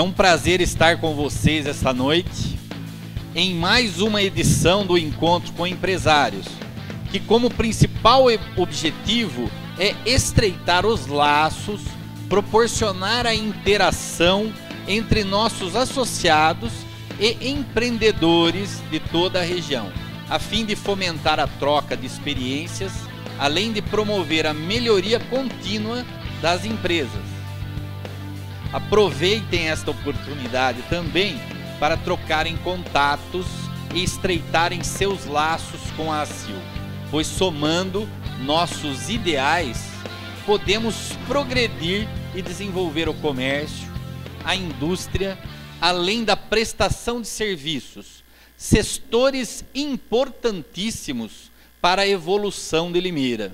É um prazer estar com vocês esta noite em mais uma edição do Encontro com Empresários, que como principal objetivo é estreitar os laços, proporcionar a interação entre nossos associados e empreendedores de toda a região, a fim de fomentar a troca de experiências, além de promover a melhoria contínua das empresas. Aproveitem esta oportunidade também para trocarem contatos e estreitarem seus laços com a ACIL, pois somando nossos ideais, podemos progredir e desenvolver o comércio, a indústria, além da prestação de serviços, setores importantíssimos para a evolução de Limeira.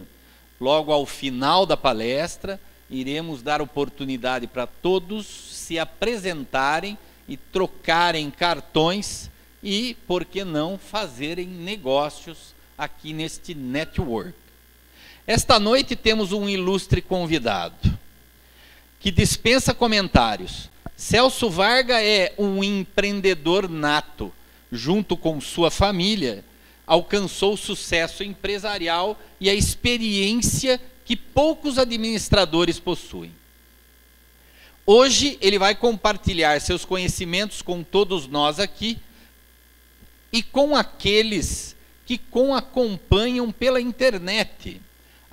Logo ao final da palestra, iremos dar oportunidade para todos se apresentarem e trocarem cartões e, por que não, fazerem negócios aqui neste network. Esta noite temos um ilustre convidado, que dispensa comentários. Celso Varga é um empreendedor nato. Junto com sua família, alcançou sucesso empresarial e a experiência que poucos administradores possuem. Hoje ele vai compartilhar seus conhecimentos com todos nós aqui e com aqueles que o acompanham pela internet,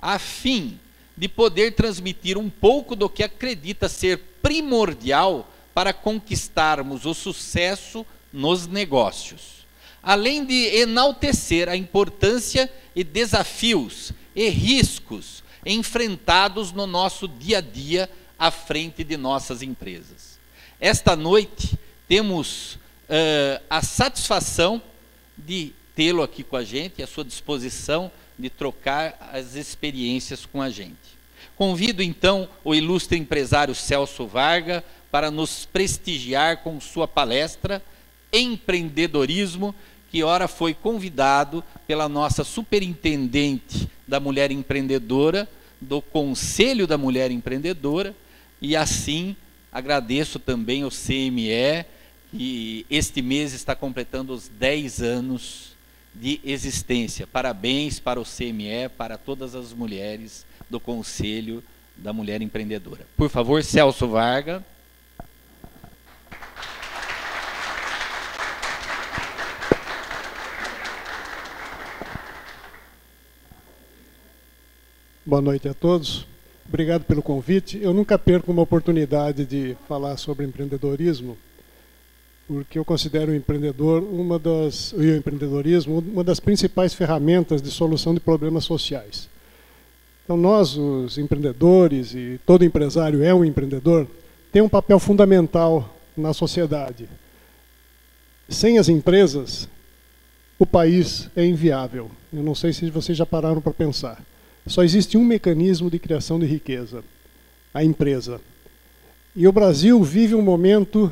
a fim de poder transmitir um pouco do que acredita ser primordial para conquistarmos o sucesso nos negócios, além de enaltecer a importância e desafios e riscos enfrentados no nosso dia a dia à frente de nossas empresas. Esta noite temos a satisfação de tê-lo aqui com a gente e à sua disposição de trocar as experiências com a gente. Convido então o ilustre empresário Celso Varga para nos prestigiar com sua palestra Empreendedorismo, que ora foi convidado pela nossa superintendente da Mulher Empreendedora, do Conselho da Mulher Empreendedora, e assim agradeço também ao CME, que este mês está completando os 10 anos de existência. Parabéns para o CME, para todas as mulheres do Conselho da Mulher Empreendedora. Por favor, Celso Varga. Boa noite a todos. Obrigado pelo convite. Eu nunca perco uma oportunidade de falar sobre empreendedorismo, porque eu considero o empreendedorismo uma das principais ferramentas de solução de problemas sociais. Então nós, os empreendedores, e todo empresário é um empreendedor, tem um papel fundamental na sociedade. Sem as empresas, o país é inviável. Eu não sei se vocês já pararam para pensar. Só existe um mecanismo de criação de riqueza, a empresa. E o Brasil vive um momento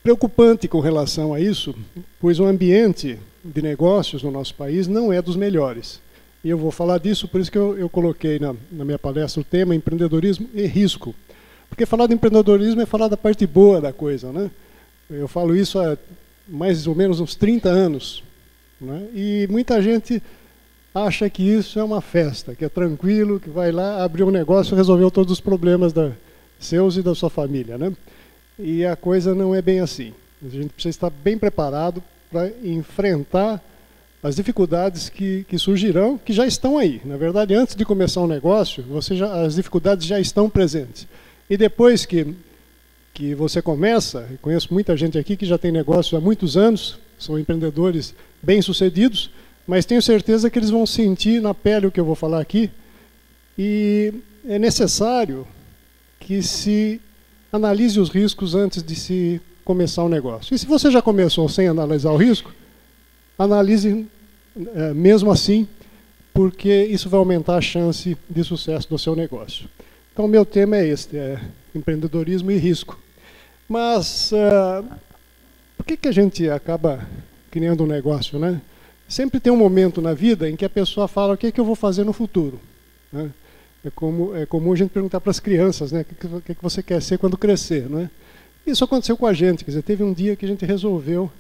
preocupante com relação a isso, pois o ambiente de negócios no nosso país não é dos melhores. E eu vou falar disso, por isso que eu coloquei na minha palestra o tema empreendedorismo e risco. Porque falar de empreendedorismo é falar da parte boa da coisa, né? Eu falo isso há mais ou menos uns 30 anos. Né? E muita gente acha que isso é uma festa, que é tranquilo, que vai lá, abrir um negócio e resolveu todos os problemas seus e da sua família. Né? E a coisa não é bem assim. A gente precisa estar bem preparado para enfrentar as dificuldades que surgirão, que já estão aí. Na verdade, antes de começar um negócio, as dificuldades já estão presentes. E depois que você começa, eu conheço muita gente aqui que já tem negócio há muitos anos, são empreendedores bem-sucedidos, mas tenho certeza que eles vão sentir na pele o que eu vou falar aqui, e é necessário que se analise os riscos antes de se começar um negócio. E se você já começou sem analisar o risco, analise mesmo assim, porque isso vai aumentar a chance de sucesso do seu negócio. Então, meu tema é este, empreendedorismo e risco. Mas, por que a gente acaba criando um negócio, né? Sempre tem um momento na vida em que a pessoa fala o que eu vou fazer no futuro. Né? É comum a gente perguntar para as crianças, né, o que você quer ser quando crescer, né? Isso aconteceu com a gente, quer dizer, teve um dia que a gente resolveu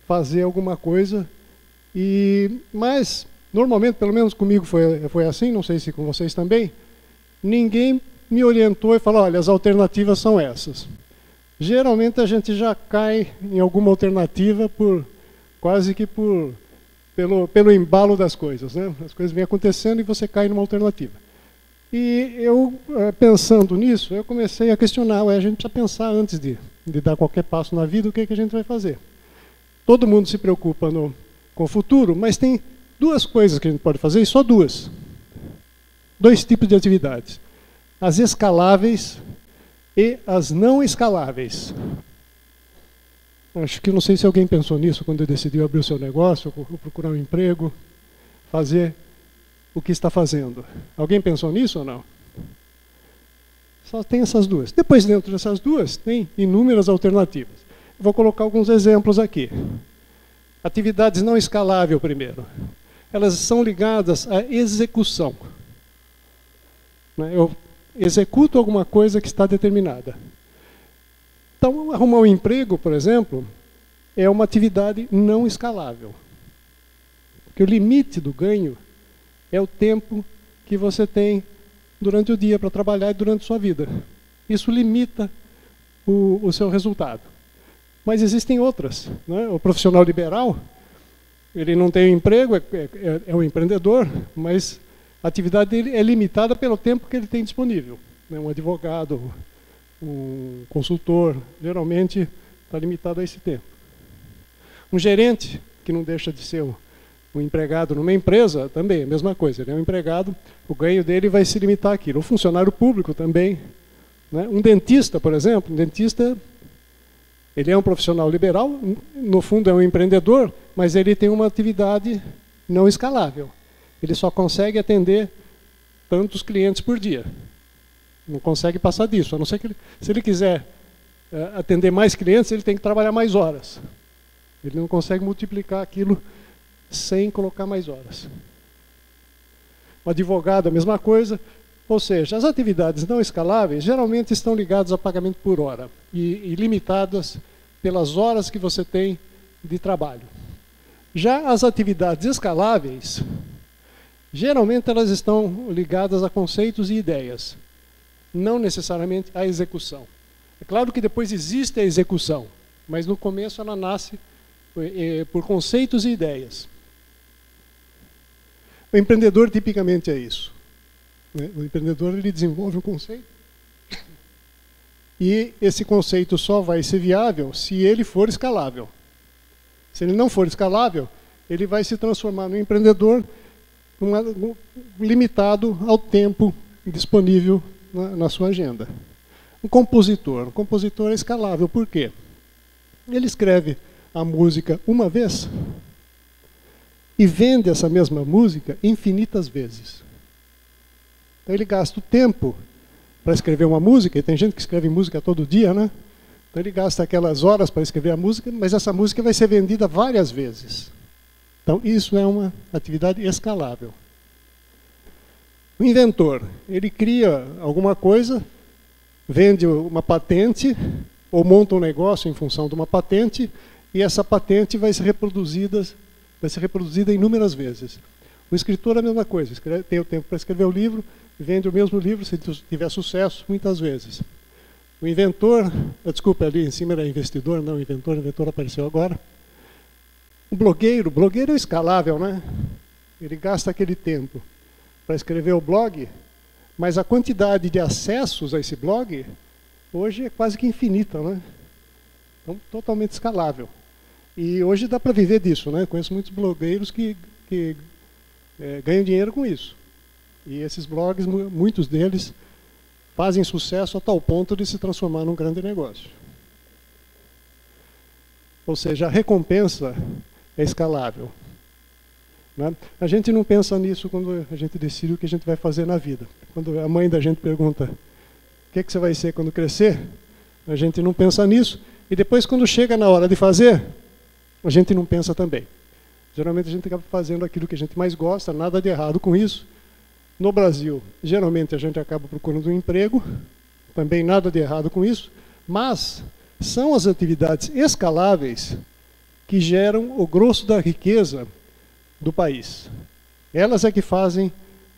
fazer alguma coisa, mas normalmente, pelo menos comigo foi assim, não sei se com vocês também, ninguém me orientou e falou, olha, as alternativas são essas. Geralmente a gente já cai em alguma alternativa quase que pelo embalo das coisas, né? As coisas vêm acontecendo e você cai numa alternativa. E eu, pensando nisso, eu comecei a questionar, a gente precisa pensar antes de dar qualquer passo na vida, o que a gente vai fazer. Todo mundo se preocupa com o futuro, mas tem duas coisas que a gente pode fazer, e só duas. Dois tipos de atividades. As escaláveis e as não escaláveis. Acho que não sei se alguém pensou nisso quando decidiu abrir o seu negócio, ou procurar um emprego, fazer o que está fazendo. Alguém pensou nisso ou não? Só tem essas duas. Depois, dentro dessas duas, tem inúmeras alternativas. Vou colocar alguns exemplos aqui. Atividades não escaláveis primeiro. Elas são ligadas à execução. Eu executo alguma coisa que está determinada. Então, arrumar um emprego, por exemplo, é uma atividade não escalável. Porque o limite do ganho é o tempo que você tem durante o dia para trabalhar e durante a sua vida. Isso limita o seu resultado. Mas existem outras, né? O profissional liberal, ele não tem emprego, é um empreendedor, mas a atividade dele é limitada pelo tempo que ele tem disponível. Um advogado, um consultor, geralmente está limitado a esse tempo. Um gerente, que não deixa de ser um empregado numa empresa, também a mesma coisa. Ele é um empregado, o ganho dele vai se limitar àquilo. O funcionário público também. Né? Um dentista, por exemplo, ele é um profissional liberal, no fundo é um empreendedor, mas ele tem uma atividade não escalável. Ele só consegue atender tantos clientes por dia. Não consegue passar disso, a não ser que se ele quiser atender mais clientes, ele tem que trabalhar mais horas. Ele não consegue multiplicar aquilo sem colocar mais horas. O advogado, a mesma coisa. Ou seja, as atividades não escaláveis geralmente estão ligadas a pagamento por hora e limitadas pelas horas que você tem de trabalho. Já as atividades escaláveis, geralmente elas estão ligadas a conceitos e ideias, não necessariamente à execução. É claro que depois existe a execução, mas no começo ela nasce por conceitos e ideias. O empreendedor tipicamente é isso. O empreendedor ele desenvolve um conceito e esse conceito só vai ser viável se ele for escalável. Se ele não for escalável, ele vai se transformar num empreendedor limitado ao tempo disponível na sua agenda. Um compositor é escalável. Por quê? Ele escreve a música uma vez e vende essa mesma música infinitas vezes. Então ele gasta o tempo para escrever uma música, e tem gente que escreve música todo dia, né? Então ele gasta aquelas horas para escrever a música, mas essa música vai ser vendida várias vezes. Então isso é uma atividade escalável. O inventor, ele cria alguma coisa, vende uma patente, ou monta um negócio em função de uma patente, e essa patente vai ser reproduzida inúmeras vezes. O escritor é a mesma coisa, tem o tempo para escrever o livro, vende o mesmo livro, se tiver sucesso, muitas vezes. O inventor, desculpa, ali em cima era investidor, não, o inventor apareceu agora. O blogueiro é escalável, né? Ele gasta aquele tempo para escrever o blog, mas a quantidade de acessos a esse blog hoje é quase que infinita, né? Então, totalmente escalável. E hoje dá para viver disso, né? Conheço muitos blogueiros que ganham dinheiro com isso. E esses blogs, muitos deles, fazem sucesso a tal ponto de se transformar num grande negócio. Ou seja, a recompensa é escalável. Né? A gente não pensa nisso quando a gente decide o que a gente vai fazer na vida. Quando a mãe da gente pergunta o que você vai ser quando crescer, a gente não pensa nisso. E depois, quando chega na hora de fazer, a gente não pensa também. Geralmente a gente acaba fazendo aquilo que a gente mais gosta, nada de errado com isso, No Brasil, geralmente a gente acaba procurando um emprego, também nada de errado com isso, mas são as atividades escaláveis que geram o grosso da riqueza do país. Elas é que fazem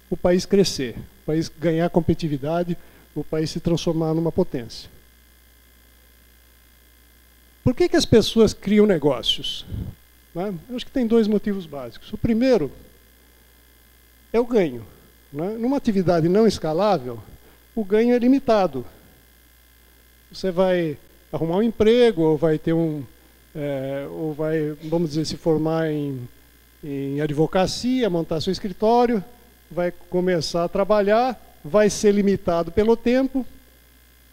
o país crescer, o país ganhar competitividade, o país se transformar numa potência. Por que as pessoas criam negócios? Né? Eu acho que tem dois motivos básicos. O primeiro é o ganho. Né? Numa atividade não escalável, o ganho é limitado. Você vai arrumar um emprego, ou vai ter ou vai, vamos dizer, se formar em advocacia, montar seu escritório, vai começar a trabalhar, vai ser limitado pelo tempo,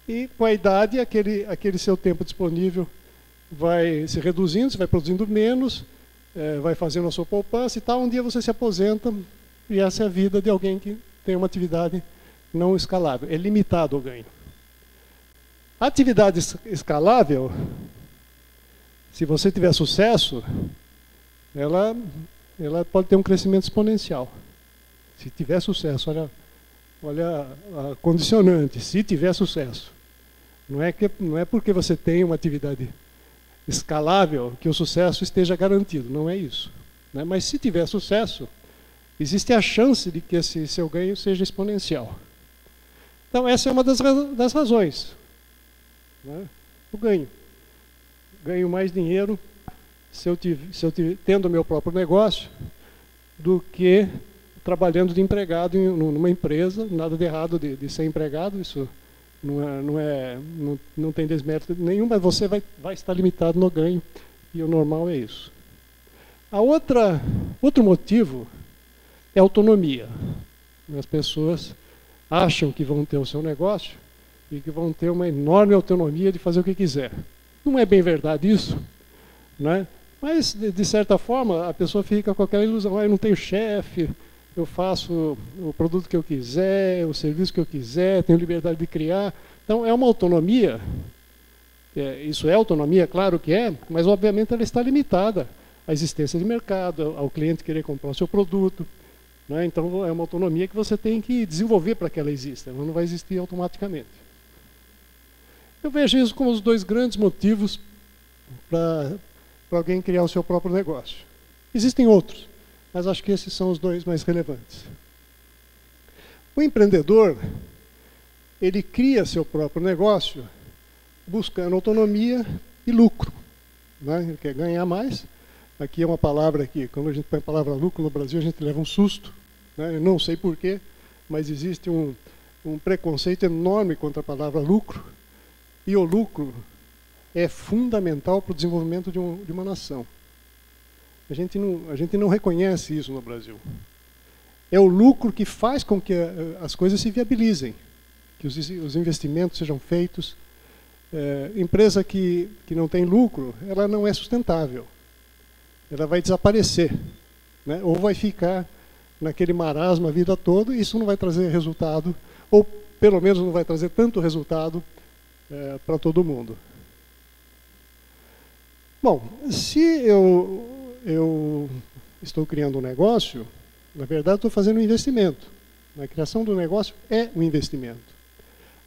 e com a idade, aquele seu tempo disponível vai se reduzindo, você vai produzindo menos, vai fazendo a sua poupança e tal. Um dia você se aposenta, e essa é a vida de alguém que tem uma atividade não escalável. É limitado o ganho. A atividade escalável, se você tiver sucesso, ela pode ter um crescimento exponencial. Se tiver sucesso, olha a condicionante, se tiver sucesso. Não é porque você tem uma atividade escalável que o sucesso esteja garantido, não é isso. Né? Mas se tiver sucesso, existe a chance de que esse seu ganho seja exponencial. Então essa é uma das razões. Né? O ganho. Ganho mais dinheiro se eu tendo o meu próprio negócio do que trabalhando de empregado numa empresa. Nada de errado de ser empregado, isso não tem desmérito nenhum, mas você vai estar limitado no ganho, e o normal é isso. Outro motivo é a autonomia. As pessoas acham que vão ter o seu negócio e que vão ter uma enorme autonomia de fazer o que quiser. Não é bem verdade isso, né? Mas, de certa forma, a pessoa fica com aquela ilusão: eu não tenho chefe, eu faço o produto que eu quiser, o serviço que eu quiser, tenho liberdade de criar. Então, é uma autonomia. Isso é autonomia, claro que é, mas, obviamente, ela está limitada à existência de mercado, ao cliente querer comprar o seu produto. Né? Então, é uma autonomia que você tem que desenvolver para que ela exista. Ela não vai existir automaticamente. Eu vejo isso como os dois grandes motivos para alguém criar o seu próprio negócio. Existem outros, mas acho que esses são os dois mais relevantes. O empreendedor, ele cria seu próprio negócio buscando autonomia e lucro. Né? Ele quer ganhar mais. Aqui é uma palavra que, quando a gente põe a palavra lucro no Brasil, a gente leva um susto. Né? Eu não sei porquê, mas existe um preconceito enorme contra a palavra lucro. E o lucro é fundamental para o desenvolvimento de uma nação. A gente não reconhece isso no Brasil. É o lucro que faz com que as coisas se viabilizem, que os investimentos sejam feitos. Empresa que não tem lucro, ela não é sustentável. Ela vai desaparecer, né? Ou vai ficar naquele marasmo a vida toda, e isso não vai trazer resultado, ou pelo menos não vai trazer tanto resultado para todo mundo. Bom, se eu estou criando um negócio, na verdade estou fazendo um investimento. A criação do negócio é um investimento.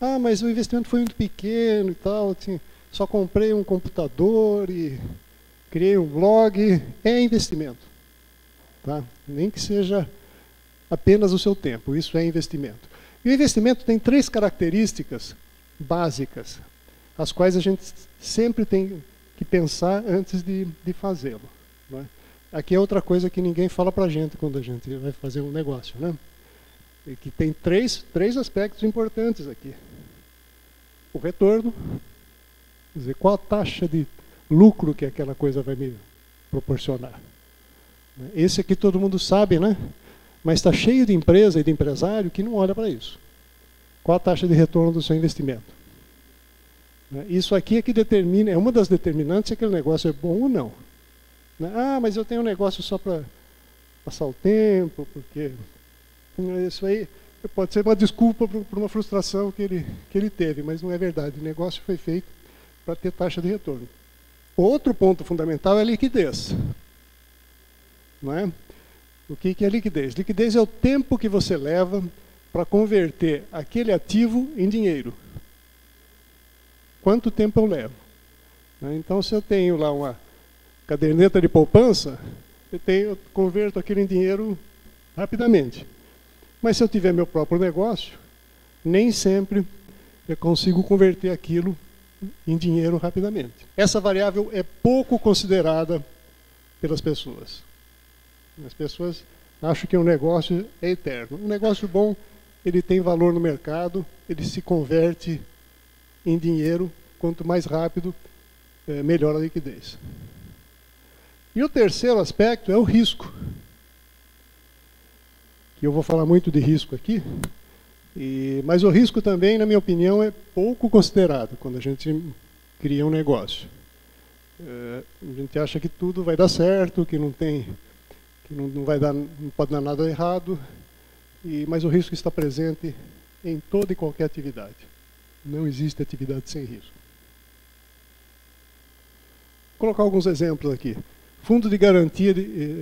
Ah, mas o investimento foi muito pequeno e tal, assim, só comprei um computador e criei um blog. É investimento. Tá? Nem que seja apenas o seu tempo, isso é investimento. E o investimento tem 3 características básicas, as quais a gente sempre tem que pensar antes de fazê-lo. Né? Aqui é outra coisa que ninguém fala para a gente quando a gente vai fazer um negócio. Né? E que tem três aspectos importantes aqui. O retorno, quer dizer, qual a taxa de lucro que aquela coisa vai me proporcionar. Esse aqui todo mundo sabe, né? Mas está cheio de empresa e de empresário que não olha para isso. Qual a taxa de retorno do seu investimento? Isso aqui é que determina, é uma das determinantes se aquele negócio é bom ou não. Ah, mas eu tenho um negócio só para passar o tempo, porque isso aí pode ser uma desculpa por uma frustração que ele teve, mas não é verdade. O negócio foi feito para ter taxa de retorno. Outro ponto fundamental é a liquidez. Não é? O que é liquidez? Liquidez é o tempo que você leva para converter aquele ativo em dinheiro. Quanto tempo eu levo? Então, se eu tenho lá uma caderneta de poupança, eu converto aquilo em dinheiro rapidamente. Mas se eu tiver meu próprio negócio, nem sempre eu consigo converter aquilo em dinheiro rapidamente. Essa variável é pouco considerada pelas pessoas. As pessoas acham que um negócio é eterno. Um negócio bom, ele tem valor no mercado, ele se converte em dinheiro, quanto mais rápido, melhor a liquidez. E o terceiro aspecto é o risco. Que eu vou falar muito de risco aqui, mas o risco também, na minha opinião, é pouco considerado quando a gente cria um negócio. A gente acha que tudo vai dar certo, que não pode dar nada errado, mas o risco está presente em toda e qualquer atividade. Não existe atividade sem risco. Vou colocar alguns exemplos aqui. Fundo de garantia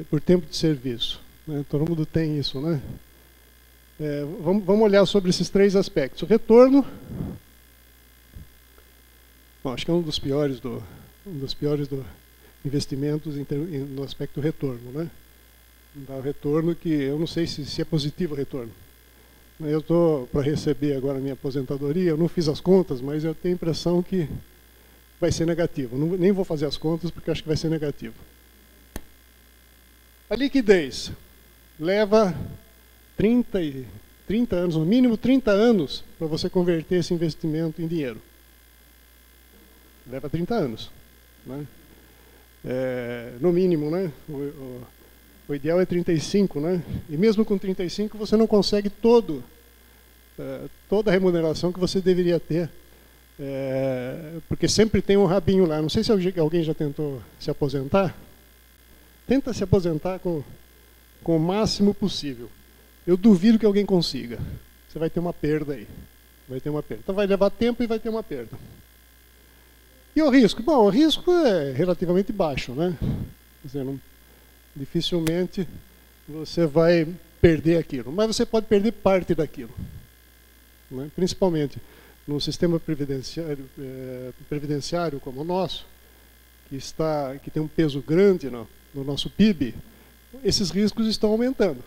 por tempo de serviço. Todo mundo tem isso, né? Vamos olhar sobre esses três aspectos. O retorno, bom, acho que é um dos piores do investimentos no aspecto do retorno, né? Dá o retorno que eu não sei se é positivo o retorno. Eu estou para receber agora a minha aposentadoria, eu não fiz as contas, mas eu tenho a impressão que vai ser negativo. Nem vou fazer as contas porque acho que vai ser negativo. A liquidez leva 30 anos, no mínimo 30 anos, para você converter esse investimento em dinheiro. Leva 30 anos. Né? No mínimo, né? O ideal é 35, né? E mesmo com 35 você não consegue toda a remuneração que você deveria ter, porque sempre tem um rabinho lá. Não sei se alguém já tentou se aposentar. Tenta se aposentar com o máximo possível. Eu duvido que alguém consiga. Você vai ter uma perda aí. Vai ter uma perda. Então vai levar tempo e vai ter uma perda. E o risco? Bom, o risco é relativamente baixo, né? Quer dizer, dificilmente você vai perder aquilo. Mas você pode perder parte daquilo. Né? Principalmente num sistema previdenciário como o nosso, que tem um peso grande no nosso PIB, esses riscos estão aumentando.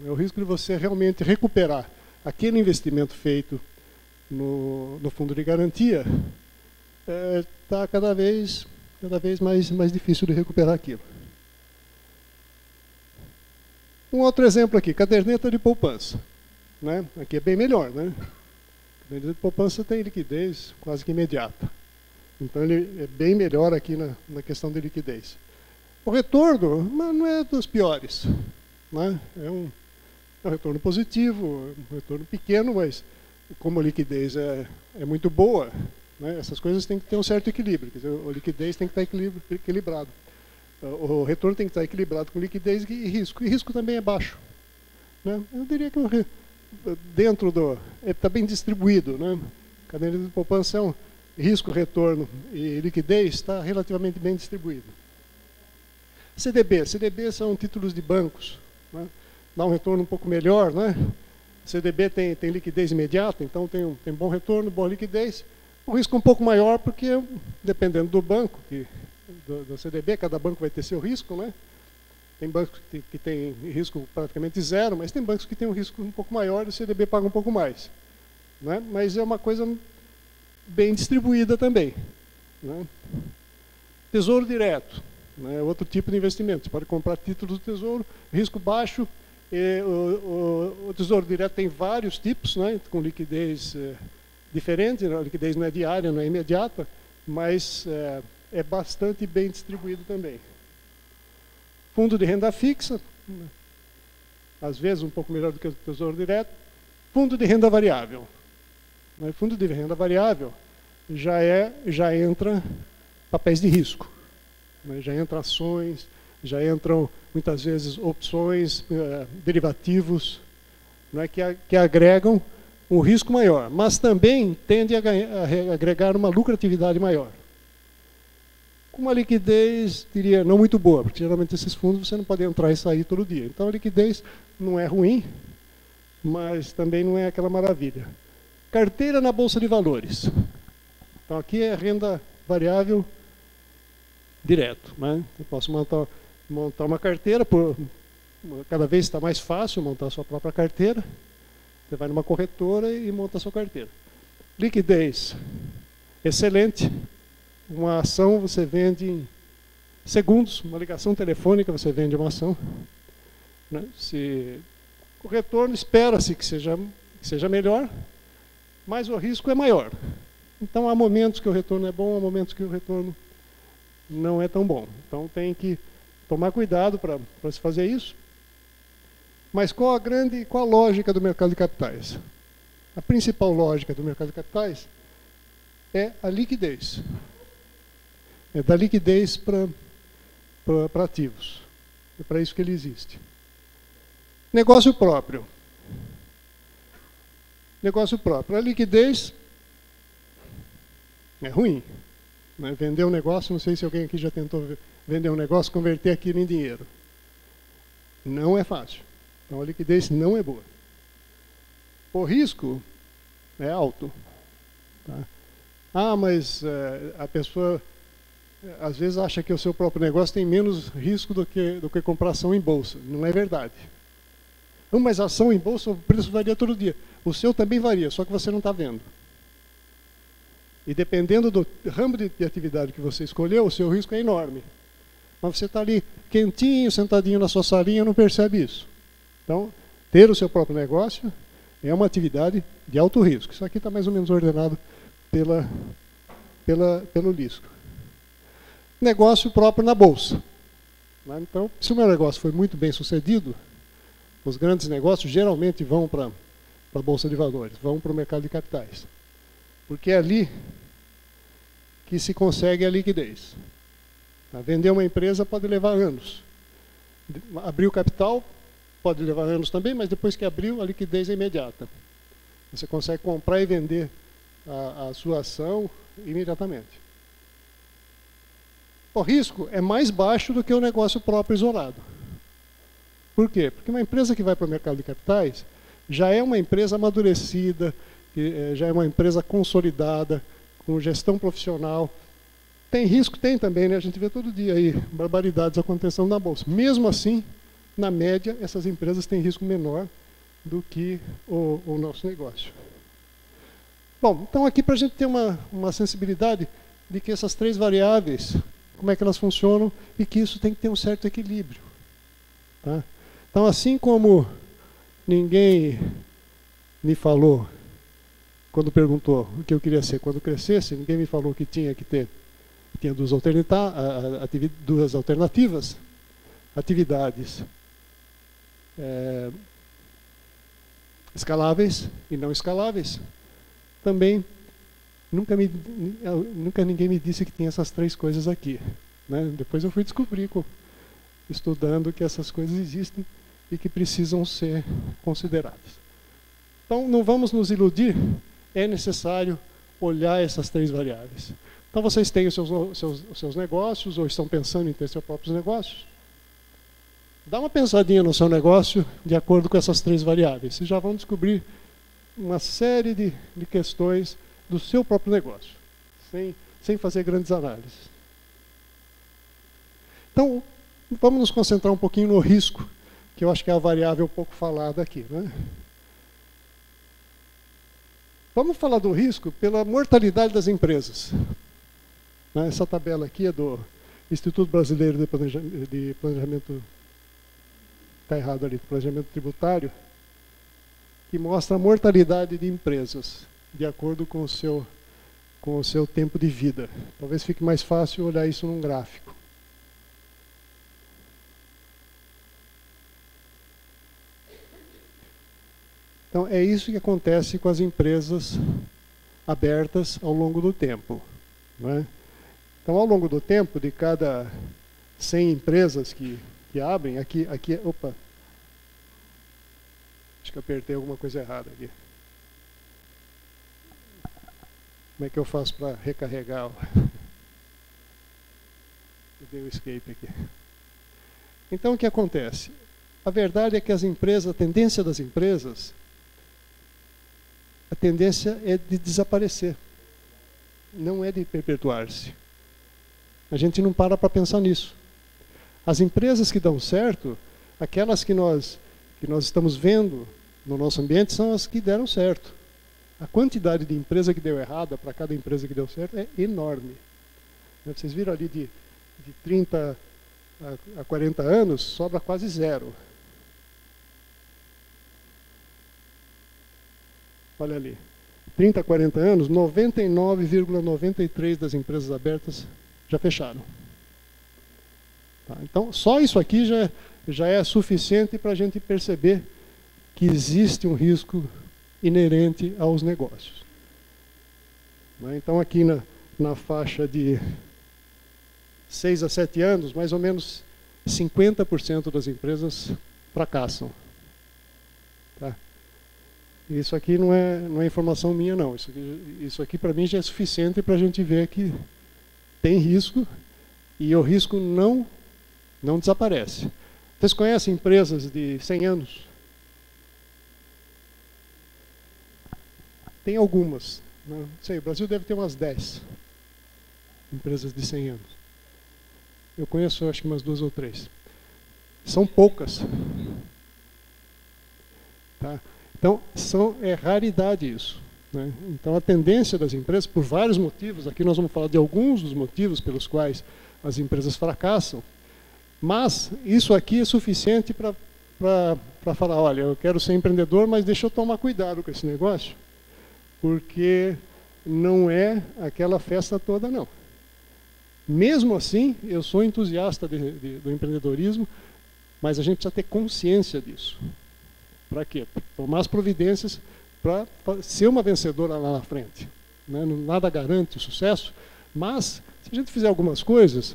O risco de você realmente recuperar aquele investimento feito no fundo de garantia está cada vez mais difícil de recuperar aquilo. Um outro exemplo aqui, caderneta de poupança. Né? Aqui é bem melhor. Né? Caderneta de poupança tem liquidez quase que imediata. Então ele é bem melhor aqui na questão de liquidez. O retorno não é dos piores. Né? É um retorno positivo, um retorno pequeno, mas como a liquidez é muito boa, né? Essas coisas têm que ter um certo equilíbrio. Quer dizer, a liquidez tem que estar equilibrado. O retorno tem que estar equilibrado com liquidez e risco. E risco também é baixo. Né? Eu diria que está bem distribuído. Né? Caderneta de poupança é um risco, retorno e liquidez está relativamente bem distribuído. CDB são títulos de bancos. Né? Dá um retorno um pouco melhor. Né? CDB tem liquidez imediata, então tem bom retorno, boa liquidez. O risco é um pouco maior porque, dependendo do banco, do CDB, cada banco vai ter seu risco. Né? Tem bancos que tem risco praticamente zero, mas tem bancos que têm um risco um pouco maior e o CDB paga um pouco mais. Né? Mas é uma coisa bem distribuída também. Né? Tesouro direto, né? Outro tipo de investimento. Você pode comprar títulos do tesouro, risco baixo. O tesouro direto tem vários tipos, né? Com liquidez diferente. A liquidez não é diária, não é imediata, mas é bastante bem distribuído também. Fundo de renda fixa, às vezes um pouco melhor do que o tesouro direto. Fundo de renda variável. Fundo de renda variável já entra papéis de risco. Já entra ações, já entram muitas vezes opções, derivativos, que agregam um risco maior, mas também tende a agregar uma lucratividade maior. com uma liquidez, diria, não muito boa, porque geralmente esses fundos você não pode entrar e sair todo dia. Então a liquidez não é ruim, mas também não é aquela maravilha. Carteira na Bolsa de Valores. Então aqui é renda variável direto, né? Eu posso montar uma carteira, cada vez está mais fácil montar a sua própria carteira. Você vai numa corretora e monta a sua carteira. Liquidez excelente. Uma ação você vende em segundos, uma ligação telefônica você vende uma ação. Né? O retorno espera-se que seja melhor, mas o risco é maior. Então há momentos que o retorno é bom, há momentos que o retorno não é tão bom. Então tem que tomar cuidado para se fazer isso. Mas qual a lógica do mercado de capitais? A principal lógica do mercado de capitais é a liquidez. É dar liquidez para ativos. É para isso que ele existe. Negócio próprio. Negócio próprio. A liquidez é ruim. Né? Vender um negócio, não sei se alguém aqui já tentou vender um negócio, converter aquilo em dinheiro. Não é fácil. Então a liquidez não é boa. O risco é alto. Tá? Mas a pessoa às vezes acha que o seu próprio negócio tem menos risco do que comprar ação em bolsa. Não é verdade. Mas a ação em bolsa, o preço varia todo dia. O seu também varia, só que você não está vendo. E dependendo do ramo de atividade que você escolheu, o seu risco é enorme. Mas você está ali quentinho, sentadinho na sua salinha, não percebe isso. Então, ter o seu próprio negócio é uma atividade de alto risco. Isso aqui está mais ou menos ordenado pelo risco. Negócio próprio na bolsa. Então, se o meu negócio foi muito bem sucedido, os grandes negócios geralmente vão para a Bolsa de Valores, vão para o mercado de capitais. Porque é ali que se consegue a liquidez. Vender uma empresa pode levar anos. Abrir o capital pode levar anos também, mas depois que abriu, a liquidez é imediata. Você consegue comprar e vender a sua ação imediatamente. O risco é mais baixo do que o negócio próprio isolado. Por quê? Porque uma empresa que vai para o mercado de capitais já é uma empresa amadurecida, já é uma empresa consolidada, com gestão profissional. Tem risco? Tem também, né? A gente vê todo dia aí barbaridades acontecendo na Bolsa. Mesmo assim, na média, essas empresas têm risco menor do que o nosso negócio. Bom, então aqui para a gente ter uma sensibilidade de que essas três variáveis, como é que elas funcionam e que isso tem que ter um certo equilíbrio. Tá? Então, assim como ninguém me falou, quando perguntou o que eu queria ser quando crescesse, ninguém me falou que tinha duas alternativas, atividades escaláveis e não escaláveis. Também nunca ninguém me disse que tinha essas três coisas aqui. Né? Depois eu fui descobrir, estudando, que essas coisas existem e que precisam ser consideradas. Então, não vamos nos iludir, é necessário olhar essas três variáveis. Então, vocês têm os seus negócios, ou estão pensando em ter seus próprios negócios. Dá uma pensadinha no seu negócio de acordo com essas três variáveis. Vocês já vão descobrir uma série de questões do seu próprio negócio, sem fazer grandes análises. Então, vamos nos concentrar um pouquinho no risco, que eu acho que é a variável pouco falada aqui. Né? Vamos falar do risco pela mortalidade das empresas. Essa tabela aqui é do Instituto Brasileiro de Planejamento, está errado ali, Planejamento Tributário, que mostra a mortalidade de empresas, de acordo com o seu tempo de vida. Talvez fique mais fácil olhar isso num gráfico. Então, é isso que acontece com as empresas abertas ao longo do tempo. Né? Então, ao longo do tempo, de cada 100 empresas que abrem, aqui, opa, acho que eu apertei alguma coisa errada aqui. Como é que eu faço para recarregar? deu escape aqui. Então, o que acontece? A verdade é que as empresas, a tendência das empresas, a tendência é de desaparecer, não é de perpetuar-se. A gente não para pensar nisso. As empresas que dão certo, aquelas que nós estamos vendo no nosso ambiente, são as que deram certo. A quantidade de empresa que deu errada para cada empresa que deu certo é enorme. Vocês viram ali de 30 a 40 anos, sobra quase zero. Olha ali, 30 a 40 anos, 99,93% das empresas abertas já fecharam. Tá? Então, só isso aqui já é suficiente para a gente perceber que existe um risco inerente aos negócios. Então, aqui na faixa de 6 a 7 anos, mais ou menos 50% das empresas fracassam. Tá? Isso aqui não é informação minha, não. Isso aqui para mim já é suficiente para a gente ver que tem risco e o risco não desaparece. Vocês conhecem empresas de 100 anos? Tem algumas. Não sei, o Brasil deve ter umas 10 empresas de 100 anos. Eu conheço, acho que umas 2 ou 3. São poucas. Tá? Então, é raridade isso. Né? Então, a tendência das empresas, por vários motivos, aqui nós vamos falar de alguns dos motivos pelos quais as empresas fracassam, mas isso aqui é suficiente para falar, olha, eu quero ser empreendedor, mas deixa eu tomar cuidado com esse negócio, porque não é aquela festa toda, não. Mesmo assim, eu sou entusiasta do empreendedorismo, mas a gente precisa ter consciência disso. Para quê? Tomar as providências para ser uma vencedora lá na frente. Né? Nada garante o sucesso, mas se a gente fizer algumas coisas,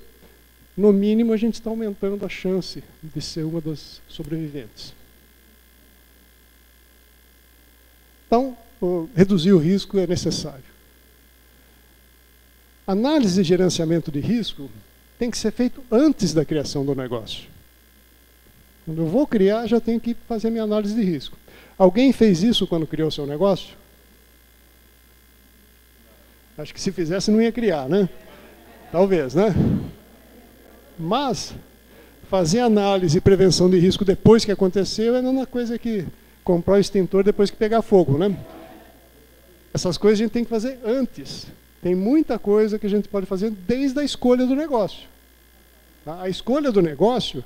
no mínimo a gente está aumentando a chance de ser uma das sobreviventes. Então, reduzir o risco é necessário. Análise de gerenciamento de risco tem que ser feito antes da criação do negócio. Quando eu vou criar, já tenho que fazer minha análise de risco. Alguém fez isso quando criou o seu negócio? Acho que se fizesse não ia criar, né? Talvez, né? Mas fazer análise e prevenção de risco depois que aconteceu é a mesma coisa que comprar o extintor depois que pegar fogo, né? Essas coisas a gente tem que fazer antes. Tem muita coisa que a gente pode fazer desde a escolha do negócio. A escolha do negócio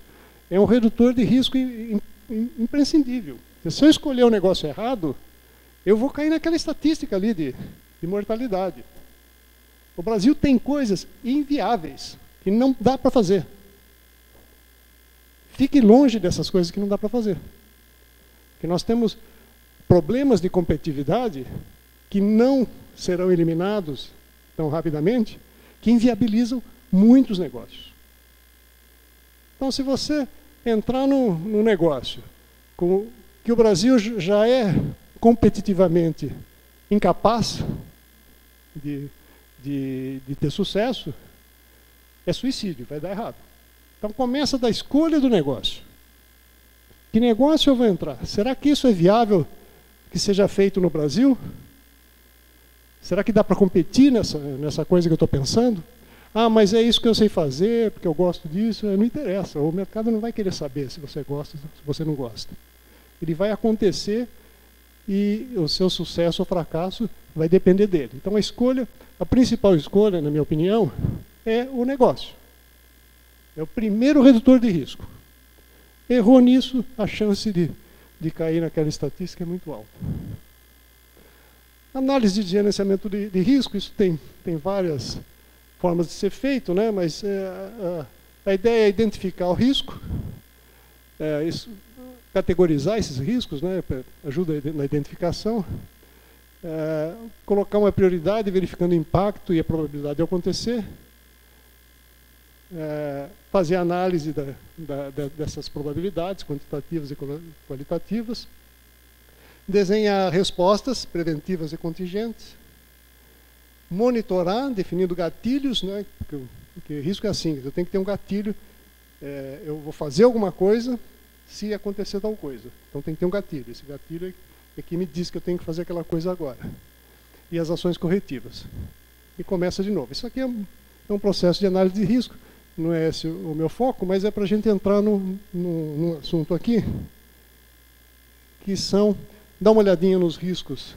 é um redutor de risco imprescindível. Se eu escolher o negócio errado, eu vou cair naquela estatística ali de mortalidade. O Brasil tem coisas inviáveis que não dá para fazer. Fique longe dessas coisas que não dá para fazer. Porque nós temos problemas de competitividade que não serão eliminados tão rapidamente, que inviabilizam muitos negócios. Então, se você entrar num negócio que o Brasil já é competitivamente incapaz de ter sucesso, é suicídio, vai dar errado. Então, começa da escolha do negócio. Que negócio eu vou entrar? Será que isso é viável que seja feito no Brasil? Será que dá para competir nessa coisa que eu estou pensando? Ah, mas é isso que eu sei fazer, porque eu gosto disso. Não interessa, o mercado não vai querer saber se você gosta, se você não gosta. Ele vai acontecer e o seu sucesso ou fracasso vai depender dele. Então a principal escolha, na minha opinião, é o negócio. É o primeiro redutor de risco. Errou nisso, a chance de cair naquela estatística é muito alta. Análise de gerenciamento de risco, isso tem várias formas de ser feito, né? Mas a ideia é identificar o risco, categorizar esses riscos, né? Ajuda na identificação, colocar uma prioridade verificando o impacto e a probabilidade de acontecer, fazer análise dessas probabilidades quantitativas e qualitativas, desenhar respostas preventivas e contingentes, monitorar, definindo gatilhos, né, Porque risco é assim, eu tenho que ter um gatilho, eu vou fazer alguma coisa se acontecer tal coisa. Então tem que ter um gatilho. Esse gatilho é que me diz que eu tenho que fazer aquela coisa agora. E as ações corretivas. E começa de novo. Isso aqui é um processo de análise de risco. Não é esse o meu foco, mas é para a gente entrar num assunto aqui, que são, dá uma olhadinha nos riscos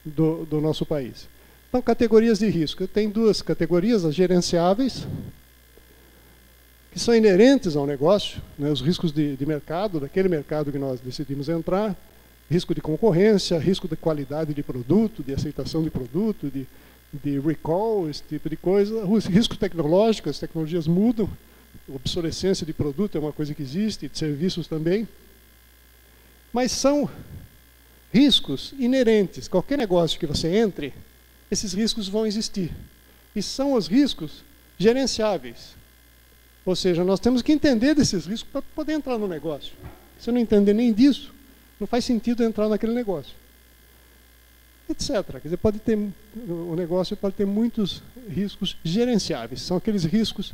do nosso país. Então, categorias de risco. Tem duas categorias, as gerenciáveis, que são inerentes ao negócio, né, os riscos de mercado, daquele mercado que nós decidimos entrar, risco de concorrência, risco de qualidade de produto, de aceitação de produto, de recall, esse tipo de coisa, risco tecnológico, as tecnologias mudam, obsolescência de produto é uma coisa que existe, de serviços também, mas são riscos inerentes. Qualquer negócio que você entre, esses riscos vão existir. E são os riscos gerenciáveis. Ou seja, nós temos que entender desses riscos para poder entrar no negócio. Se não entender nem disso, não faz sentido entrar naquele negócio. Etc. Quer dizer, o negócio pode ter muitos riscos gerenciáveis. São aqueles riscos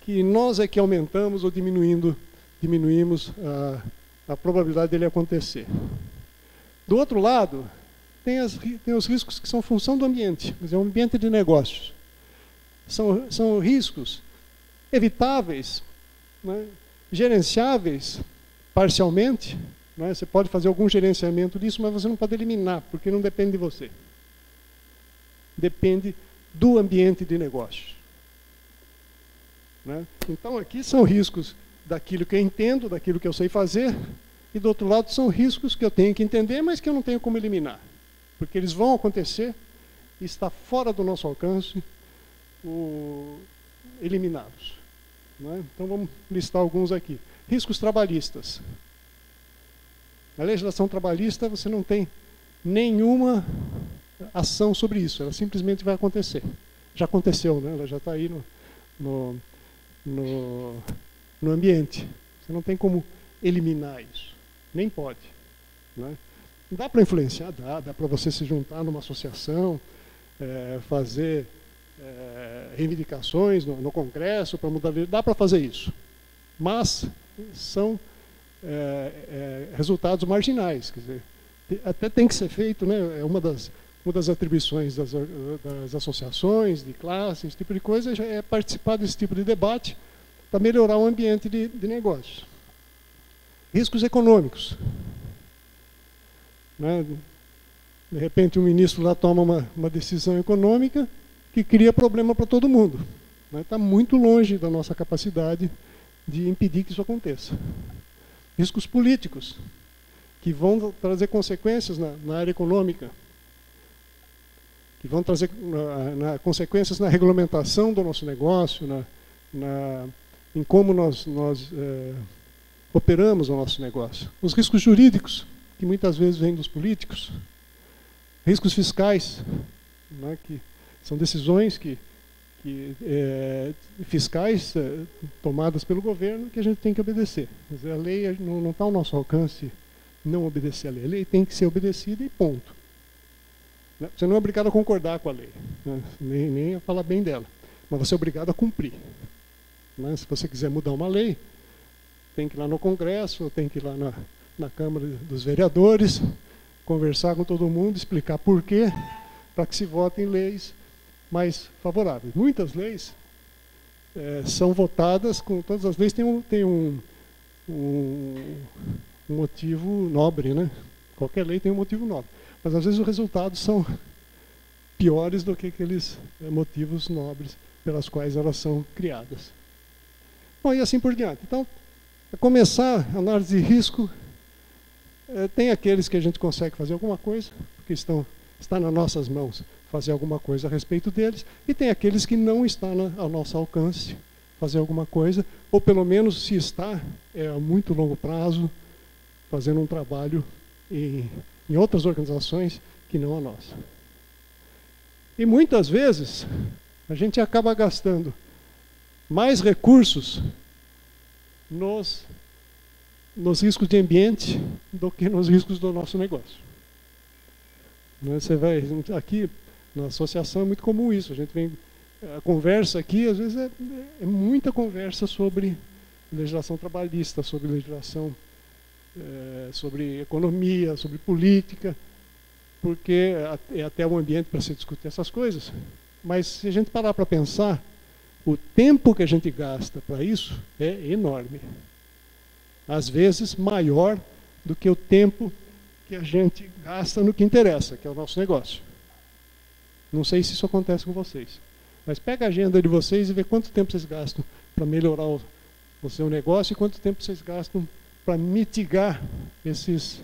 que nós é que aumentamos ou diminuímos a probabilidade dele acontecer. Do outro lado, tem os riscos que são função do ambiente, mas é um ambiente de negócios. São riscos evitáveis, né, gerenciáveis parcialmente. Né, você pode fazer algum gerenciamento disso, mas você não pode eliminar, porque não depende de você. Depende do ambiente de negócios. Né? Então, aqui são riscos daquilo que eu entendo, daquilo que eu sei fazer, e do outro lado são riscos que eu tenho que entender, mas que eu não tenho como eliminar. Porque eles vão acontecer e está fora do nosso alcance eliminá-los. Né? Então vamos listar alguns aqui. Riscos trabalhistas. Na legislação trabalhista você não tem nenhuma ação sobre isso, ela simplesmente vai acontecer. Já aconteceu, né? Ela já está aí no ambiente. Você não tem como eliminar isso, nem pode. Né? Dá para influenciar? Dá para você se juntar numa associação, fazer reivindicações no Congresso para mudar a lei, dá para fazer isso. Mas são resultados marginais. Quer dizer, até tem que ser feito, né? É uma das atribuições das associações, de classe, esse tipo de coisa, é participar desse tipo de debate para melhorar o ambiente de negócios. Riscos econômicos. Né? De repente, o ministro lá toma uma decisão econômica que cria problema para todo mundo. Está muito longe da nossa capacidade de impedir que isso aconteça. Riscos políticos, que vão trazer consequências na área econômica, que vão trazer consequências na regulamentação do nosso negócio, em como nós operamos o nosso negócio. Os riscos jurídicos, que muitas vezes vêm dos políticos. Riscos fiscais, né, que são decisões fiscais tomadas pelo governo que a gente tem que obedecer. Quer dizer, a lei não está ao nosso alcance não obedecer a lei. A lei tem que ser obedecida e ponto. Você não é obrigado a concordar com a lei, né, nem a falar bem dela, mas você é obrigado a cumprir. Né? Se você quiser mudar uma lei, tem que ir lá no Congresso, tem que ir lá na Câmara dos Vereadores, conversar com todo mundo, explicar por quê, para que se votem leis mais favoráveis. Muitas leis são votadas, todas as leis têm um motivo nobre, né? Qualquer lei tem um motivo nobre. Mas às vezes os resultados são piores do que aqueles motivos nobres pelas quais elas são criadas. Bom, e assim por diante. Então, para começar a análise de risco, tem aqueles que a gente consegue fazer alguma coisa, porque está nas nossas mãos fazer alguma coisa a respeito deles, e tem aqueles que não está ao nosso alcance fazer alguma coisa, ou pelo menos, se está, a muito longo prazo, fazendo um trabalho em outras organizações que não a nossa. E muitas vezes, a gente acaba gastando mais recursos nos riscos de ambiente do que nos riscos do nosso negócio. Você vai aqui na associação é muito comum isso. A gente vem a conversa aqui, às vezes, é muita conversa sobre legislação trabalhista, sobre legislação, sobre economia, sobre política, porque é até um ambiente para se discutir essas coisas. Mas se a gente parar para pensar, o tempo que a gente gasta para isso é enorme. Às vezes maior do que o tempo que a gente gasta no que interessa, que é o nosso negócio. Não sei se isso acontece com vocês. Mas pega a agenda de vocês e vê quanto tempo vocês gastam para melhorar o seu negócio e quanto tempo vocês gastam para mitigar esses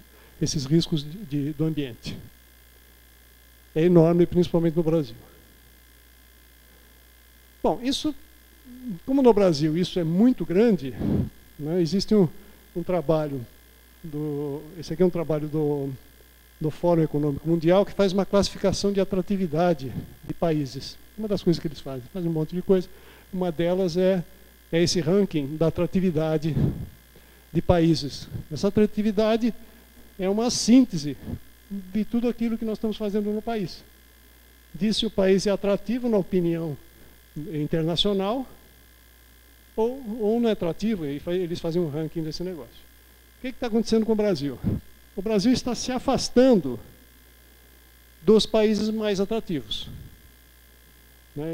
riscos do ambiente. É enorme, principalmente no Brasil. Bom, isso, como no Brasil isso é muito grande, né, existe um trabalho, esse aqui é um trabalho do Fórum Econômico Mundial, que faz uma classificação de atratividade de países. Uma das coisas que eles fazem um monte de coisa. Uma delas é esse ranking da atratividade de países. Essa atratividade é uma síntese de tudo aquilo que nós estamos fazendo no país. Diz se o país é atrativo na opinião internacional ou não é atrativo, eles fazem um ranking desse negócio. O que está acontecendo com o Brasil? O Brasil está se afastando dos países mais atrativos.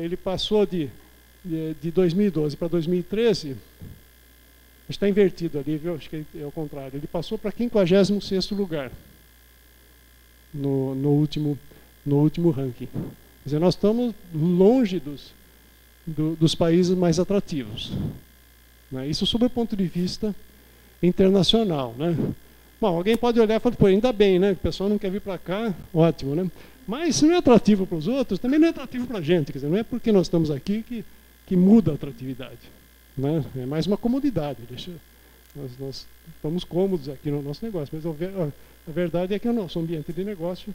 Ele passou de 2012 para 2013, está invertido ali, viu? Acho que é o contrário. Ele passou para 56º lugar no último ranking. Quer dizer, nós estamos longe dos países mais atrativos. Isso sob o ponto de vista internacional. Bom, alguém pode olhar e falar, pô, ainda bem, né? O pessoal não quer vir para cá, ótimo, né? Mas se não é atrativo para os outros, também não é atrativo para a gente. Quer dizer, não é porque nós estamos aqui que muda a atratividade. É mais uma comodidade. Nós estamos cômodos aqui no nosso negócio, mas a verdade é que o nosso ambiente de negócio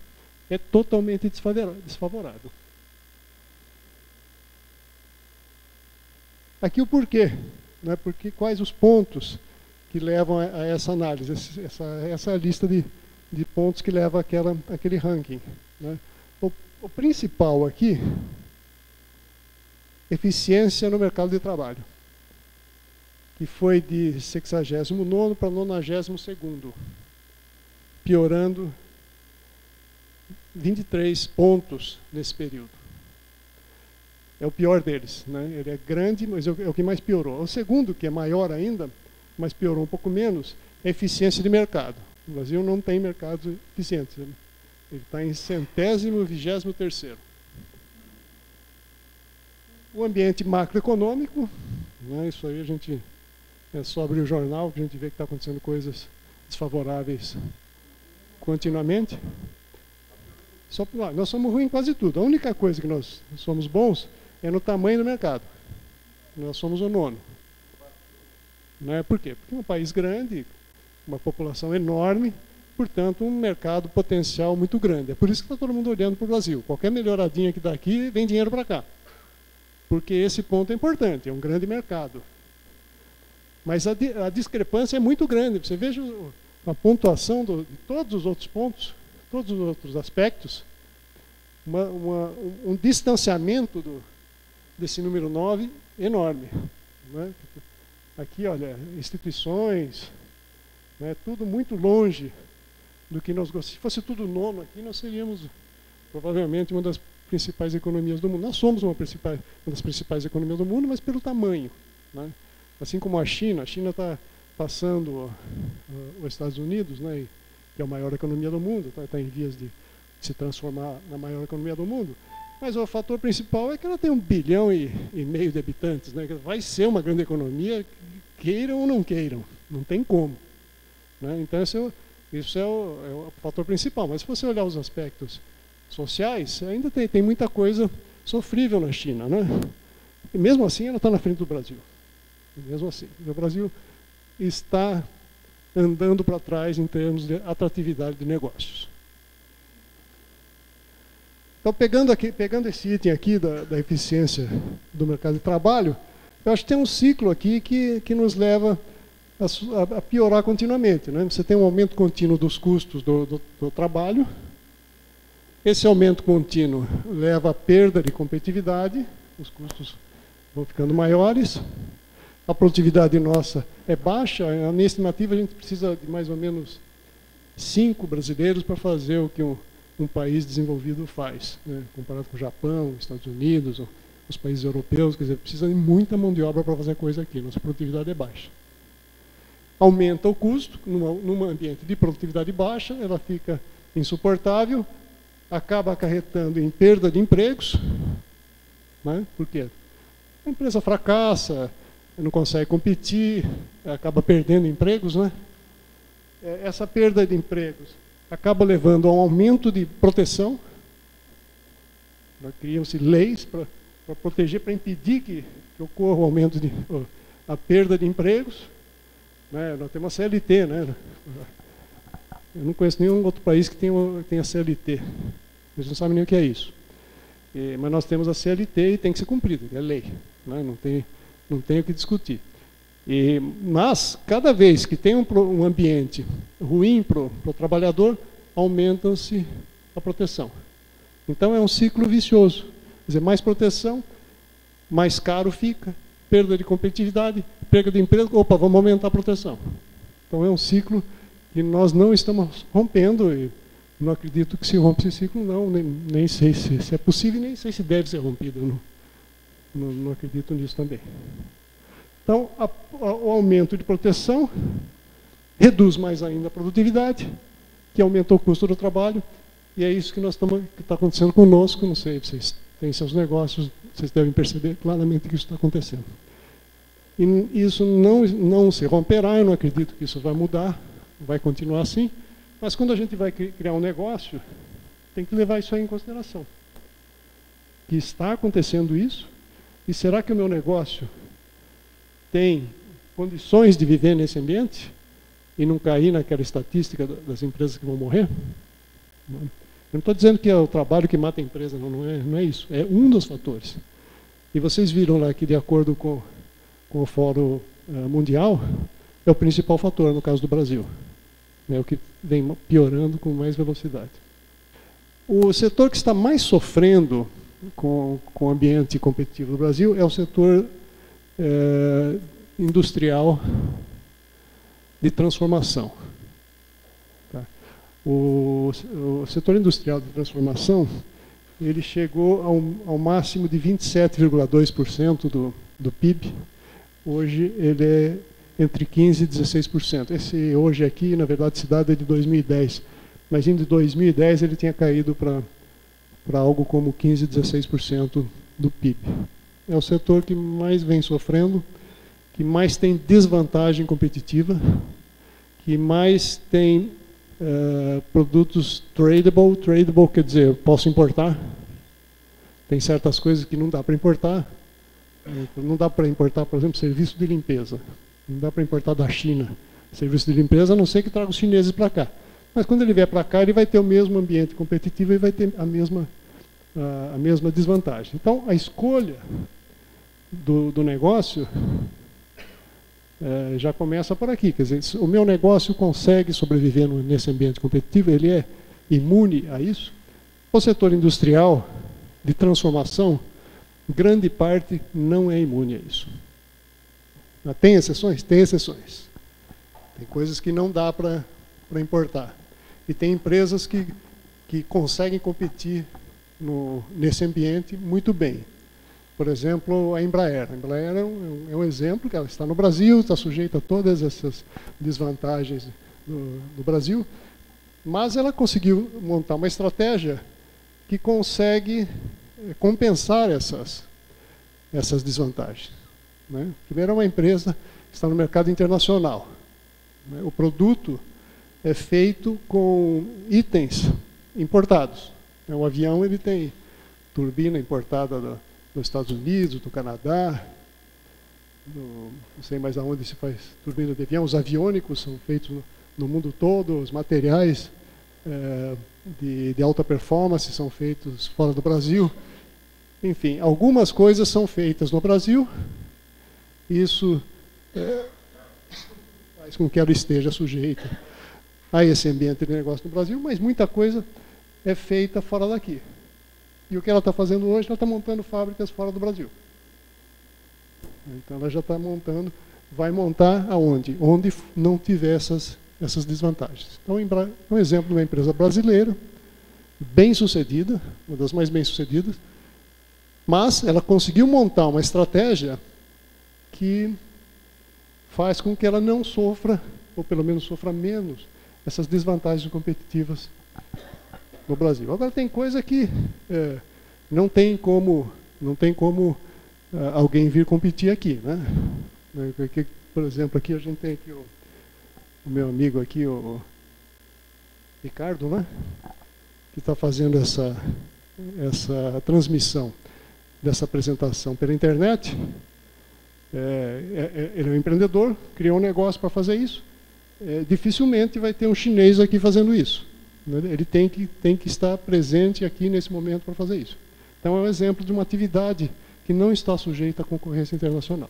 é totalmente desfavorável. Aqui o porquê, porque quais os pontos que levam a essa análise, essa lista de pontos que leva àquele ranking. O principal aqui, eficiência no mercado de trabalho, que foi de 69º para 92º, piorando 23 pontos nesse período. É o pior deles. Ele é grande, mas é o que mais piorou. O segundo, que é maior ainda, mas piorou um pouco menos, é eficiência de mercado. O Brasil não tem mercados eficientes. Ele está em 123º. O ambiente macroeconômico, isso aí a gente é só abrir o jornal que a gente vê que está acontecendo coisas desfavoráveis continuamente. Nós somos ruins em quase tudo. A única coisa que nós somos bons é no tamanho do mercado. Nós somos o 9º. Por quê? Porque é um país grande, uma população enorme, portanto, um mercado potencial muito grande. É por isso que está todo mundo olhando para o Brasil. Qualquer melhoradinha que daqui, vem dinheiro para cá. Porque esse ponto é importante, é um grande mercado. Mas a discrepância é muito grande. Você veja a pontuação de todos os outros pontos, todos os outros aspectos, um distanciamento desse número 9 enorme. Aqui, olha, instituições, tudo muito longe do que nós gostamos. Se fosse tudo 9º aqui, nós seríamos provavelmente uma das principais economias do mundo. Nós somos uma das principais economias do mundo, mas pelo tamanho. Assim como a China está passando os Estados Unidos, que é a maior economia do mundo, está em vias de se transformar na maior economia do mundo. Mas o fator principal é que ela tem 1,5 bilhão de habitantes. Vai ser uma grande economia, queiram ou não queiram. Não tem como. Então, isso é o fator principal. Mas se você olhar os aspectos sociais, ainda tem muita coisa sofrível na China. E mesmo assim, ela está na frente do Brasil. Mesmo assim. O Brasil está andando para trás em termos de atratividade de negócios. Então, pegando esse item aqui da eficiência do mercado de trabalho, eu acho que tem um ciclo aqui que nos leva a piorar continuamente. Você tem um aumento contínuo dos custos do trabalho. Esse aumento contínuo leva à perda de competitividade os custos vão ficando maiores, a produtividade nossa é baixa. Na minha estimativa, a gente precisa de mais ou menos 5 brasileiros para fazer o que um país desenvolvido faz, né? Comparado com o Japão, Estados Unidos, os países europeus, quer dizer, precisa de muita mão de obra para fazer coisa aqui, nossa produtividade é baixa. Aumenta o custo, num ambiente de produtividade baixa, ela fica insuportável, acaba acarretando em perda de empregos, né? Por quê? A empresa fracassa, não consegue competir, acaba perdendo empregos, né? Essa perda de empregos acaba levando a um aumento de proteção. Criam-se leis para proteger, para impedir que ocorra o aumento a perda de empregos. Né? Nós temos a CLT, né? Eu não conheço nenhum outro país que tenha CLT. Eles não sabem nem o que é isso. Mas nós temos a CLT e tem que ser cumprida, é lei, né? Não tem o que discutir. Mas, cada vez que tem um ambiente ruim para o trabalhador, aumenta-se a proteção. Então, é um ciclo vicioso. Quer dizer, mais proteção, mais caro fica, perda de competitividade, perda de emprego, opa, vamos aumentar a proteção. Então, é um ciclo que nós não estamos rompendo, e não acredito que se rompa esse ciclo, não, nem sei se é possível, nem sei se deve ser rompido, não acredito nisso também. Então, o aumento de proteção reduz mais ainda a produtividade, que aumenta o custo do trabalho, e é isso que está acontecendo conosco. Não sei, vocês têm seus negócios, vocês devem perceber claramente que isso está acontecendo. E isso não se romperá, eu não acredito que isso vai mudar, vai continuar assim, mas quando a gente vai criar um negócio, tem que levar isso aí em consideração. Que está acontecendo isso, e será que o meu negócio tem condições de viver nesse ambiente e não cair naquela estatística das empresas que vão morrer? Eu não estou dizendo que é o trabalho que mata a empresa, não é isso. É um dos fatores. E vocês viram lá que, de acordo com o Fórum Mundial, é o principal fator no caso do Brasil. É o que vem piorando com mais velocidade. O setor que está mais sofrendo com o ambiente competitivo do Brasil é o setor industrial de transformação. Tá? O setor industrial de transformação, ele chegou ao máximo de 27,2% do PIB. Hoje ele é entre 15% e 16%. Esse hoje aqui, na verdade, esse dado é de 2010. Mas em 2010 ele tinha caído para algo como 15%, 16% do PIB. É o setor que mais vem sofrendo, que mais tem desvantagem competitiva, que mais tem produtos tradable. Tradable quer dizer, eu posso importar. Tem certas coisas que não dá para importar. Não dá para importar, por exemplo, serviço de limpeza. Não dá para importar da China serviço de limpeza, a não ser que traga os chineses para cá. Mas quando ele vier para cá, ele vai ter o mesmo ambiente competitivo e vai ter a mesma desvantagem. Então, a escolha do negócio já começa por aqui. Quer dizer, o meu negócio consegue sobreviver nesse ambiente competitivo, ele é imune a isso. O setor industrial de transformação, grande parte não é imune a isso. Tem exceções? Tem exceções. Tem coisas que não dá para importar. E tem empresas que conseguem competir nesse ambiente muito bem. Por exemplo, a Embraer. A Embraer é um exemplo, que ela está no Brasil, está sujeita a todas essas desvantagens do Brasil, mas ela conseguiu montar uma estratégia que consegue compensar essas desvantagens. Né? Primeiro, é uma empresa que está no mercado internacional. Né? O produto é feito com itens importados. O avião ele tem turbina importada dos Estados Unidos, do Canadá, não sei mais aonde se faz turbina de avião. Os aviônicos são feitos no mundo todo, os materiais de alta performance são feitos fora do Brasil. Enfim, algumas coisas são feitas no Brasil, isso faz com que ela esteja sujeita a esse ambiente de negócio no Brasil, mas muita coisa é feita fora daqui. E o que ela está fazendo hoje? Ela está montando fábricas fora do Brasil. Então ela já está montando, vai montar aonde? Onde não tiver essas desvantagens. Então, um exemplo de uma empresa brasileira, bem-sucedida, uma das mais bem-sucedidas, mas ela conseguiu montar uma estratégia que faz com que ela não sofra, ou pelo menos sofra menos, essas desvantagens competitivas no Brasil. Agora tem coisa que não tem como alguém vir competir aqui, né? Por exemplo, aqui a gente tem aqui o meu amigo aqui, o Ricardo, né? Que está fazendo essa transmissão dessa apresentação pela internet. Ele é um empreendedor, criou um negócio para fazer isso. Dificilmente vai ter um chinês aqui fazendo isso. Ele tem que estar presente aqui nesse momento para fazer isso. Então é um exemplo de uma atividade que não está sujeita à concorrência internacional.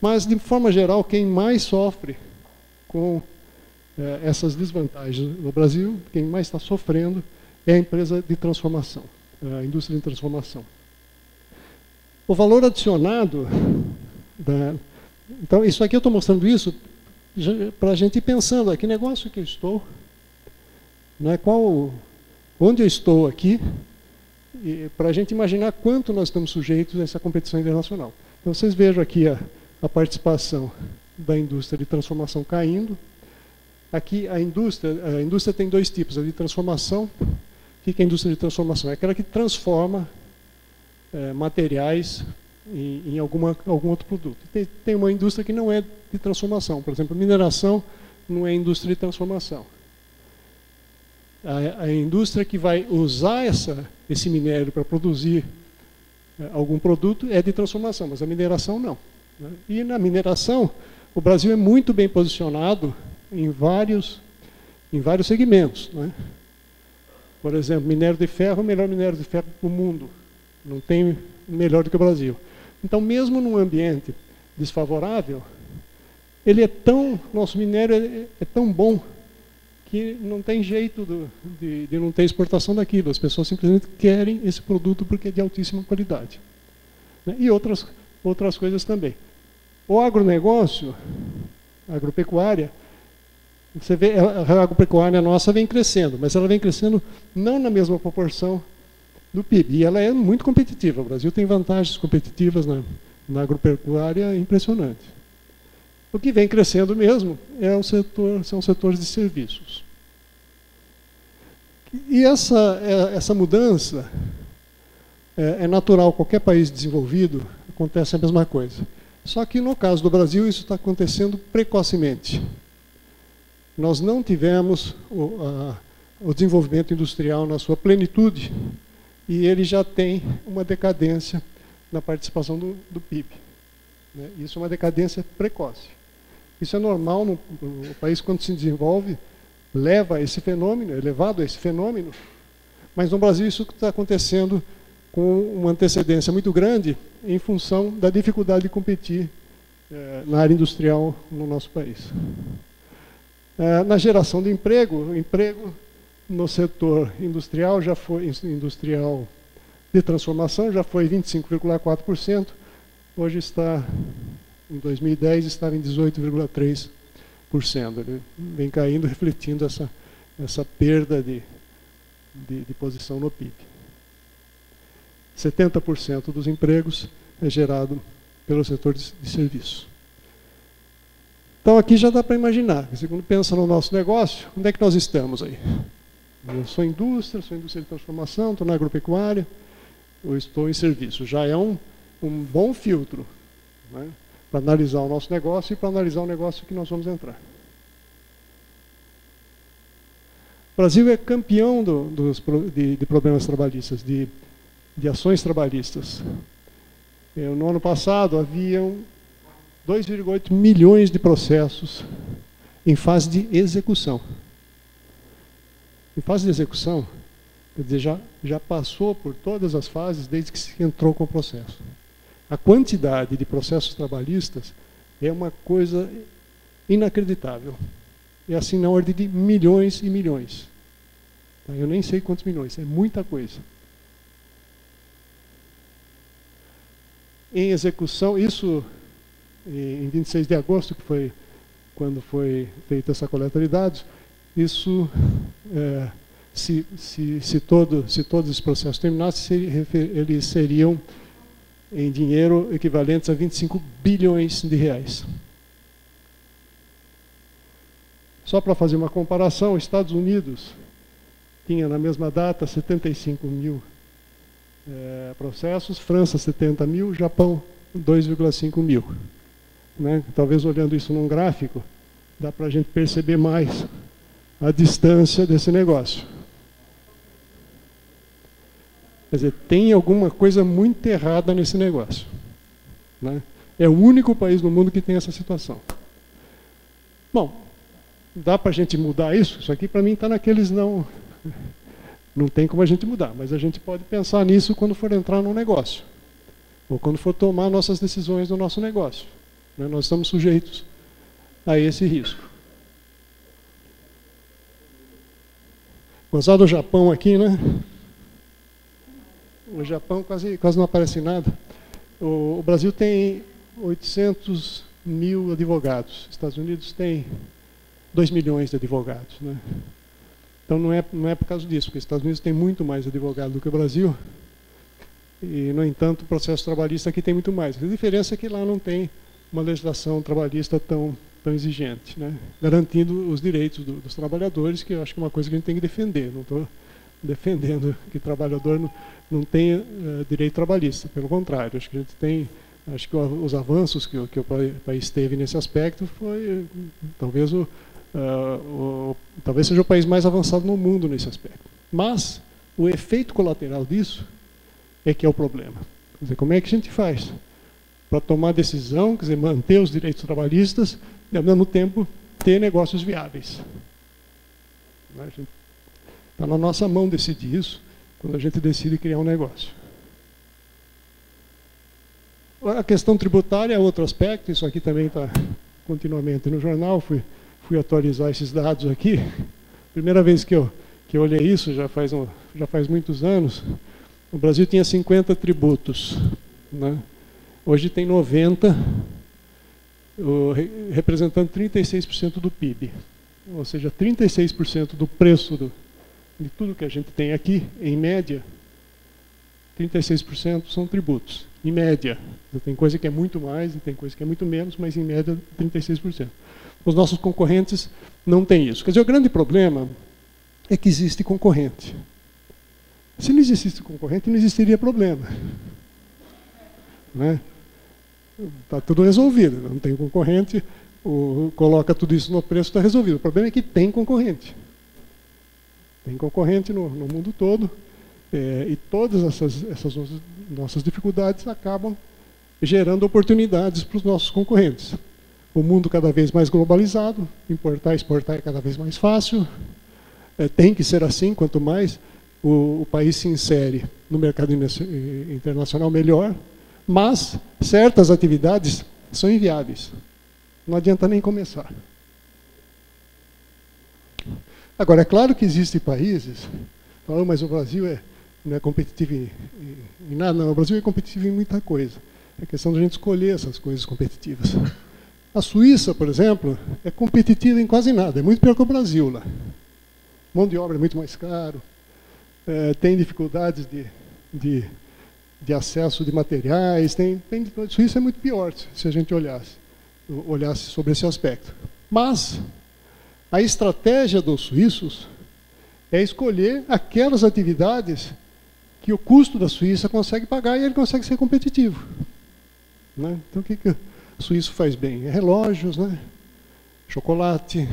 Mas, de forma geral, quem mais sofre com essas desvantagens no Brasil, quem mais está sofrendo é a empresa de transformação, a indústria de transformação. O valor adicionado, então isso aqui eu estou mostrando isso para a gente ir pensando, que negócio que eu estou, né, onde eu estou aqui, para a gente imaginar quanto nós estamos sujeitos a essa competição internacional. Então vocês vejam aqui a participação da indústria de transformação caindo. Aqui a indústria tem dois tipos, a de transformação. O que é a indústria de transformação? É aquela que transforma materiais em algum outro produto. Tem uma indústria que não é de transformação, por exemplo, a mineração não é indústria de transformação. A indústria que vai usar esse minério para produzir algum produto é de transformação, mas a mineração não. E na mineração, o Brasil é muito bem posicionado em vários segmentos, né? Por exemplo, minério de ferro é o melhor minério de ferro do mundo. Não tem melhor do que o Brasil. Então, mesmo num ambiente desfavorável, nosso minério é tão bom que não tem jeito de não ter exportação daquilo. As pessoas simplesmente querem esse produto porque é de altíssima qualidade. E outras coisas também. O agronegócio, a agropecuária, você vê, a agropecuária nossa vem crescendo, mas ela vem crescendo não na mesma proporção do PIB. E ela é muito competitiva. O Brasil tem vantagens competitivas na agropecuária impressionantes. O que vem crescendo mesmo são os setores de serviços. E essa mudança é natural. Qualquer país desenvolvido acontece a mesma coisa. Só que no caso do Brasil isso está acontecendo precocemente. Nós não tivemos o desenvolvimento industrial na sua plenitude e ele já tem uma decadência na participação do PIB. Né? Isso é uma decadência precoce. Isso é normal no país quando se desenvolve, leva a esse fenômeno, é levado a esse fenômeno, mas no Brasil isso está acontecendo com uma antecedência muito grande em função da dificuldade de competir na área industrial no nosso país. Na geração de emprego, o emprego no setor industrial industrial de transformação já foi 25,4%, hoje está, em 2010, estava em 18,3%. Ele vem caindo, refletindo essa perda de posição no PIB. 70% dos empregos é gerado pelo setor de serviço. Então aqui já dá para imaginar, quando pensa no nosso negócio, onde é que nós estamos aí? Eu sou indústria de transformação, estou na agropecuária, ou estou em serviço. Já é um bom filtro, né, para analisar o nosso negócio e para analisar o negócio que nós vamos entrar. O Brasil é campeão de problemas trabalhistas, de ações trabalhistas. No ano passado, haviam 2,8 milhões de processos em fase de execução. Em fase de execução, quer dizer, já passou por todas as fases desde que se entrou com o processo. A quantidade de processos trabalhistas é uma coisa inacreditável. É assim na ordem de milhões e milhões. Eu nem sei quantos milhões, é muita coisa. em execução, isso em 26 de agosto, que foi quando foi feita essa coleta de dados, isso, se todos esses processos terminassem, eles seriam em dinheiro equivalentes a 25 bilhões de reais. Só para fazer uma comparação, os Estados Unidos tinha na mesma data 75 mil processos, França 70 mil, Japão 2,5 mil. Né? Talvez olhando isso num gráfico, dá para a gente perceber mais a distância desse negócio. Quer dizer, tem alguma coisa muito errada nesse negócio. Né? É o único país no mundo que tem essa situação. Bom, dá para a gente mudar isso? Isso aqui para mim está naqueles não... Não tem como a gente mudar, mas a gente pode pensar nisso quando for entrar num negócio. Ou quando for tomar nossas decisões no nosso negócio. Né? Nós estamos sujeitos a esse risco. Gozado do Japão aqui, né? O Japão quase não aparece nada. O Brasil tem 800 mil advogados. Os Estados Unidos tem 2 milhões de advogados. Né? Então não é por causa disso, porque os Estados Unidos tem muito mais advogado do que o Brasil. E, no entanto, o processo trabalhista aqui tem muito mais. A diferença é que lá não tem uma legislação trabalhista tão exigente, né? Garantindo os direitos dos trabalhadores, que eu acho que é uma coisa que a gente tem que defender. Não estou defendendo que o trabalhador não tenha direito trabalhista, pelo contrário. Acho que a gente tem, acho que os avanços que o país teve nesse aspecto foi talvez talvez seja o país mais avançado no mundo nesse aspecto. Mas o efeito colateral disso é que é o problema. Quer dizer, como é que a gente faz para tomar decisão, quer dizer, manter os direitos trabalhistas e, ao mesmo tempo, ter negócios viáveis? Está na nossa mão decidir isso quando a gente decide criar um negócio. A questão tributária é outro aspecto, isso aqui também está continuamente no jornal, fui atualizar esses dados aqui. Primeira vez que eu olhei isso, já faz muitos anos, o Brasil tinha 50 tributos. Né? Hoje tem 90, representando 36% do PIB. Ou seja, 36% do preço de tudo que a gente tem aqui, em média, 36% são tributos. Em média. Tem coisa que é muito mais e tem coisa que é muito menos, mas em média 36%. Os nossos concorrentes não têm isso. Quer dizer, o grande problema é que existe concorrente. Se não existisse concorrente, não existiria problema. Né? Está tudo resolvido. Não tem concorrente, coloca tudo isso no preço, está resolvido. O problema é que tem concorrente. Tem concorrente no mundo todo. E todas essas nossas dificuldades acabam gerando oportunidades para os nossos concorrentes. O mundo cada vez mais globalizado, importar e exportar é cada vez mais fácil. Tem que ser assim, quanto mais o país se insere no mercado internacional, melhor. Mas certas atividades são inviáveis. Não adianta nem começar. Agora, é claro que existem países, falam, mas o Brasil não é competitivo em nada. Não, o Brasil é competitivo em muita coisa. É questão de a gente escolher essas coisas competitivas. A Suíça, por exemplo, é competitiva em quase nada. É muito pior que o Brasil lá. Mão de obra é muito mais caro. Tem dificuldades de acesso de materiais. A Suíça é muito pior, se a gente olhasse sobre esse aspecto. Mas a estratégia dos suíços é escolher aquelas atividades que o custo da Suíça consegue pagar e ele consegue ser competitivo. Né? Então, o que o suíço faz bem? Relógios, né? Chocolate,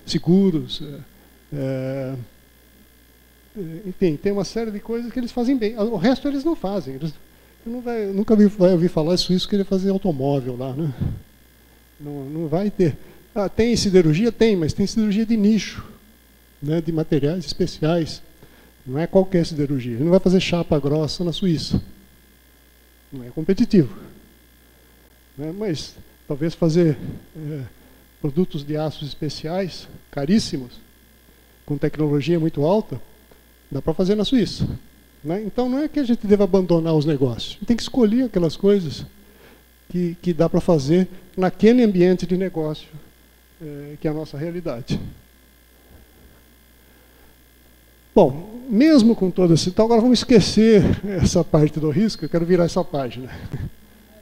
seguros, enfim, tem uma série de coisas que eles fazem bem. O resto eles não fazem. Nunca vai ouvir falar de suíço querer fazer automóvel lá. Né? Não vai ter. Tem siderurgia? Tem, mas tem siderurgia de nicho, né? De materiais especiais. Não é qualquer siderurgia. Ele não vai fazer chapa grossa na Suíça. Não é competitivo. Né? Mas talvez fazer produtos de aços especiais, caríssimos, com tecnologia muito alta, dá para fazer na Suíça. né? Então não é que a gente deva abandonar os negócios. A gente tem que escolher aquelas coisas que dá para fazer naquele ambiente de negócio, que é a nossa realidade. Bom, mesmo com todo esse tal, agora vamos esquecer essa parte do risco, eu quero virar essa página.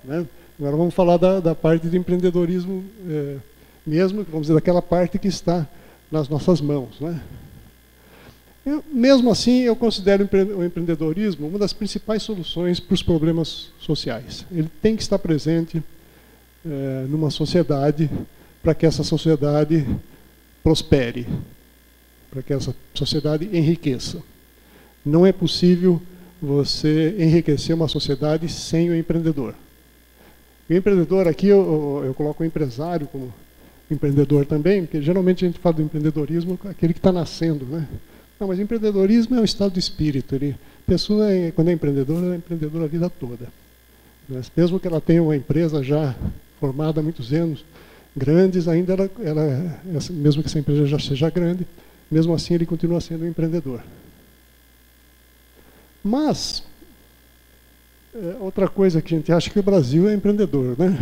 Né? Agora vamos falar da parte de empreendedorismo, mesmo, vamos dizer, daquela parte que está nas nossas mãos. Né? Mesmo assim, eu considero o empreendedorismo uma das principais soluções para os problemas sociais. Ele tem que estar presente numa sociedade para que essa sociedade prospere, para que essa sociedade enriqueça. Não é possível você enriquecer uma sociedade sem o empreendedor. O empreendedor aqui, eu coloco o empresário como empreendedor também, porque geralmente a gente fala do empreendedorismo, aquele que está nascendo, né? Não, mas empreendedorismo é um estado de espírito. A pessoa, quando é empreendedora a vida toda. Mas mesmo que ela tenha uma empresa já formada há muitos anos, grandes, ainda mesmo que essa empresa já seja grande, mesmo assim ele continua sendo um empreendedor. Mas, outra coisa que a gente acha que o Brasil é empreendedor, né?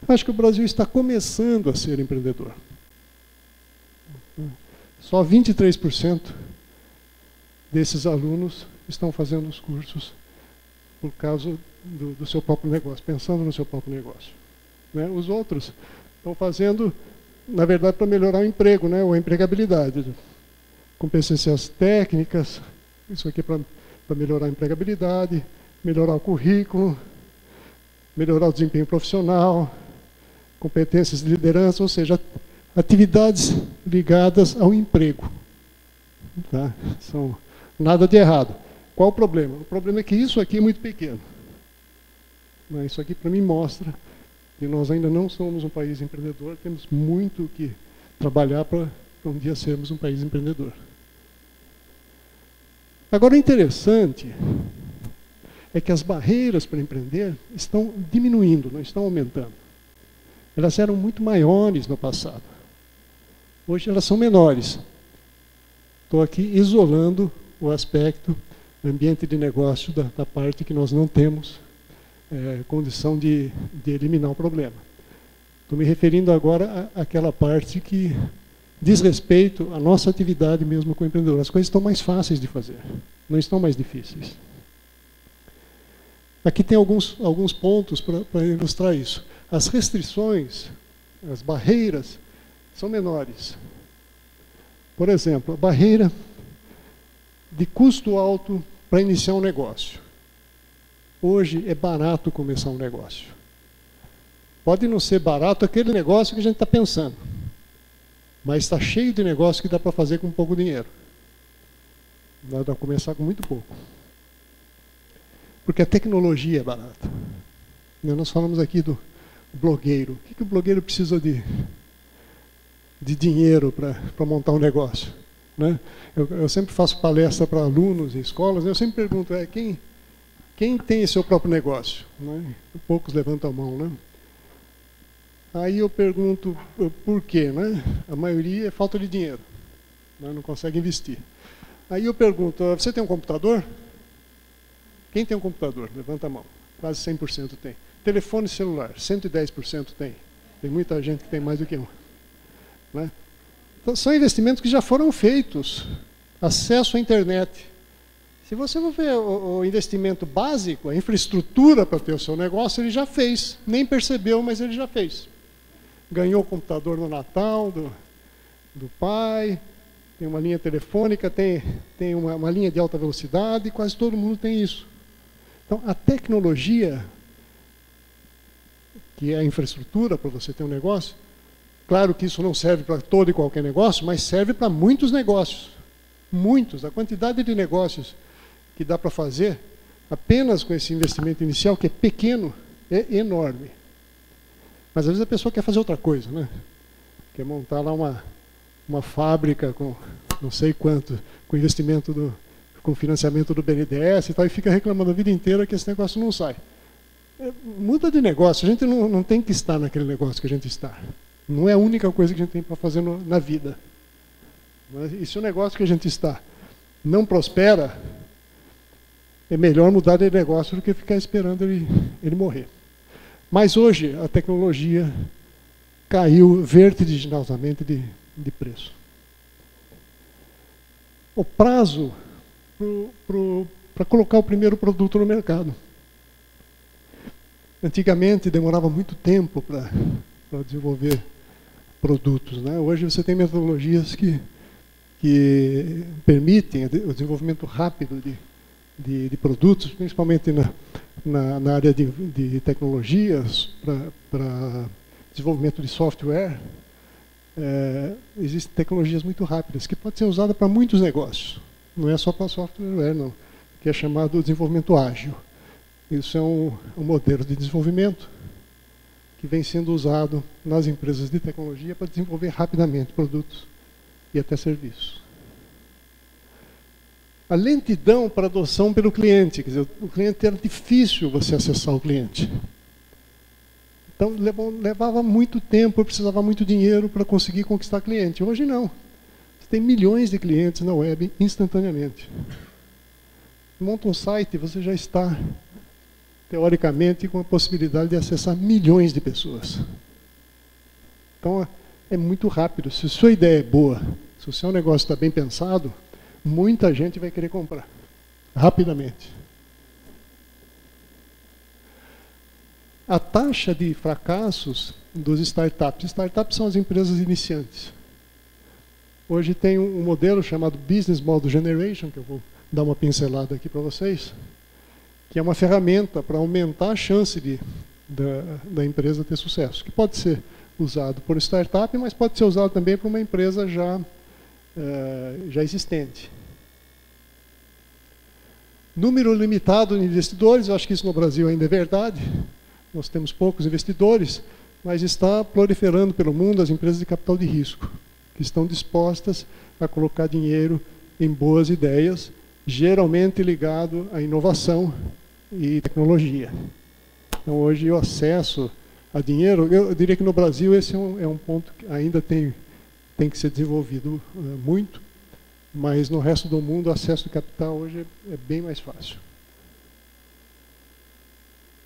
Eu acho que o Brasil está começando a ser empreendedor. Só 23% desses alunos estão fazendo os cursos por causa do seu próprio negócio, pensando no seu próprio negócio. Né? Os outros estão fazendo, na verdade, para melhorar o emprego, né? Ou a empregabilidade. Competências técnicas, isso aqui para melhorar a empregabilidade, melhorar o currículo, melhorar o desempenho profissional, competências de liderança, ou seja, atividades ligadas ao emprego. Tá? São nada de errado. Qual o problema? O problema é que isso aqui é muito pequeno. Mas isso aqui, para mim, mostra que nós ainda não somos um país empreendedor, temos muito que trabalhar para um dia sermos um país empreendedor. Agora, o interessante é que as barreiras para empreender estão diminuindo, não estão aumentando. Elas eram muito maiores no passado. Hoje elas são menores. Estou aqui isolando o aspecto ambiente de negócio da parte que nós não temos condição de eliminar o problema. Estou me referindo agora àquela parte que diz respeito à nossa atividade mesmo com o empreendedor. As coisas estão mais fáceis de fazer, não estão mais difíceis. Aqui tem alguns pontos para ilustrar isso. As restrições, as barreiras, são menores. Por exemplo, a barreira de custo alto para iniciar um negócio. Hoje é barato começar um negócio. Pode não ser barato aquele negócio que a gente está pensando, mas está cheio de negócio que dá para fazer com pouco dinheiro. Dá para começar com muito pouco. Porque a tecnologia é barata. Nós falamos aqui do blogueiro. O que o blogueiro precisa de dinheiro para montar um negócio? Né? Eu sempre faço palestra para alunos em escolas, eu sempre pergunto, quem tem seu próprio negócio? Né? Poucos levantam a mão. Né? Aí eu pergunto, por quê? Né? A maioria é falta de dinheiro. Né? Não consegue investir. Aí eu pergunto, você tem um computador? Quem tem um computador? Levanta a mão. Quase 100% tem. Telefone celular, 110% tem. Tem muita gente que tem mais do que um. Né? Então, são investimentos que já foram feitos. Acesso à internet. Se você for ver o investimento básico, a infraestrutura para ter o seu negócio, ele já fez. Nem percebeu, mas ele já fez. Ganhou o computador no Natal do pai, tem uma linha telefônica, tem uma linha de alta velocidade, quase todo mundo tem isso. Então, a tecnologia, que é a infraestrutura para você ter um negócio, claro que isso não serve para todo e qualquer negócio, mas serve para muitos negócios. Muitos. A quantidade de negócios que dá para fazer, apenas com esse investimento inicial, que é pequeno, é enorme. Mas às vezes a pessoa quer fazer outra coisa, né? Quer montar lá uma fábrica com não sei quanto, com investimento com financiamento do BNDES e tal, e fica reclamando a vida inteira que esse negócio não sai. Muda de negócio, a gente não tem que estar naquele negócio que a gente está. Não é a única coisa que a gente tem para fazer na vida. Mas, e se o negócio que a gente está não prospera, é melhor mudar de negócio do que ficar esperando ele morrer. Mas hoje a tecnologia caiu vertiginosamente de preço. O prazo para colocar o primeiro produto no mercado. Antigamente demorava muito tempo para desenvolver produtos, né? Hoje você tem metodologias que permitem o desenvolvimento rápido de produtos, principalmente na área de tecnologias, para desenvolvimento de software. Existem tecnologias muito rápidas que podem ser usadas para muitos negócios. Não é só para software, não, que é chamado desenvolvimento ágil. Isso é um modelo de desenvolvimento que vem sendo usado nas empresas de tecnologia para desenvolver rapidamente produtos e até serviços. A lentidão para adoção pelo cliente, quer dizer, o cliente era difícil você acessar o cliente. Então levava muito tempo, precisava muito dinheiro para conseguir conquistar cliente. Hoje não. Você tem milhões de clientes na web instantaneamente. Monta um site, você já está teoricamente com a possibilidade de acessar milhões de pessoas. Então é muito rápido. Se a sua ideia é boa, se o seu negócio está bem pensado, muita gente vai querer comprar rapidamente. A taxa de fracassos dos startups. Startups são as empresas iniciantes. Hoje tem um modelo chamado Business Model Generation, que eu vou dar uma pincelada aqui para vocês, que é uma ferramenta para aumentar a chance da empresa ter sucesso, que pode ser usado por startup, mas pode ser usado também por uma empresa já existente. Número limitado de investidores, eu acho que isso no Brasil ainda é verdade. Nós temos poucos investidores, mas está proliferando pelo mundo as empresas de capital de risco, que estão dispostas a colocar dinheiro em boas ideias, geralmente ligado à inovação e tecnologia. Então, hoje, o acesso a dinheiro, eu diria que no Brasil esse é um ponto que ainda tem que ser desenvolvido muito, mas no resto do mundo o acesso de capital hoje é bem mais fácil.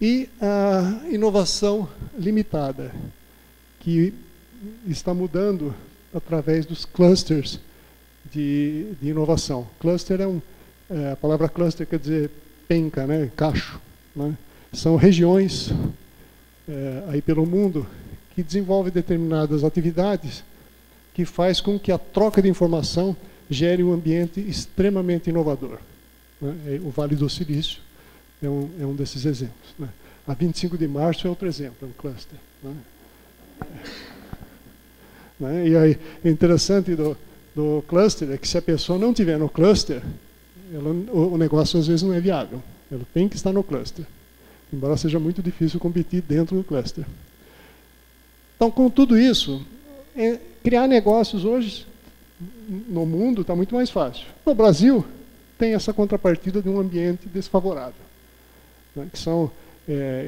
E a inovação limitada, que está mudando através dos clusters de inovação. Cluster a palavra cluster quer dizer penca, né? Cacho, né? São regiões aí pelo mundo que desenvolvem determinadas atividades que faz com que a troca de informação gere um ambiente extremamente inovador, né? O Vale do Silício é um desses exemplos, né? A 25 de março é outro exemplo, é um cluster, né? E aí, o interessante do cluster é que se a pessoa não estiver no cluster, o negócio às vezes não é viável. Ela tem que estar no cluster, embora seja muito difícil competir dentro do cluster. Então, com tudo isso, criar negócios hoje no mundo está muito mais fácil. No Brasil, tem essa contrapartida de um ambiente desfavorável, né, que são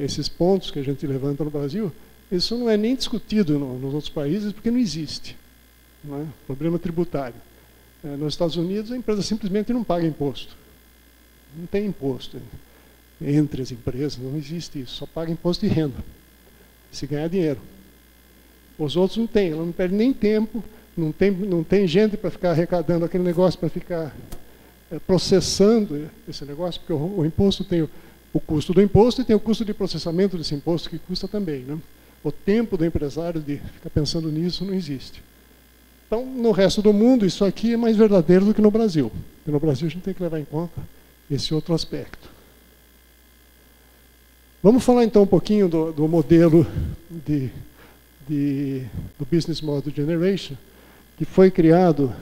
esses pontos que a gente levanta no Brasil. Isso não é nem discutido nos outros países, porque não existe, né? Problema tributário. Nos Estados Unidos, a empresa simplesmente não paga imposto. Não tem imposto entre as empresas, não existe isso. Só paga imposto de renda, se ganhar dinheiro. Os outros não têm, ela não perde nem tempo, não tem gente para ficar arrecadando aquele negócio, para ficar processando esse negócio, porque o imposto tem o custo do imposto e tem o custo de processamento desse imposto, que custa também, né? O tempo do empresário de ficar pensando nisso não existe. Então, no resto do mundo, isso aqui é mais verdadeiro do que no Brasil. E no Brasil a gente tem que levar em conta esse outro aspecto. Vamos falar então um pouquinho do modelo do Business Model Generation, que foi criado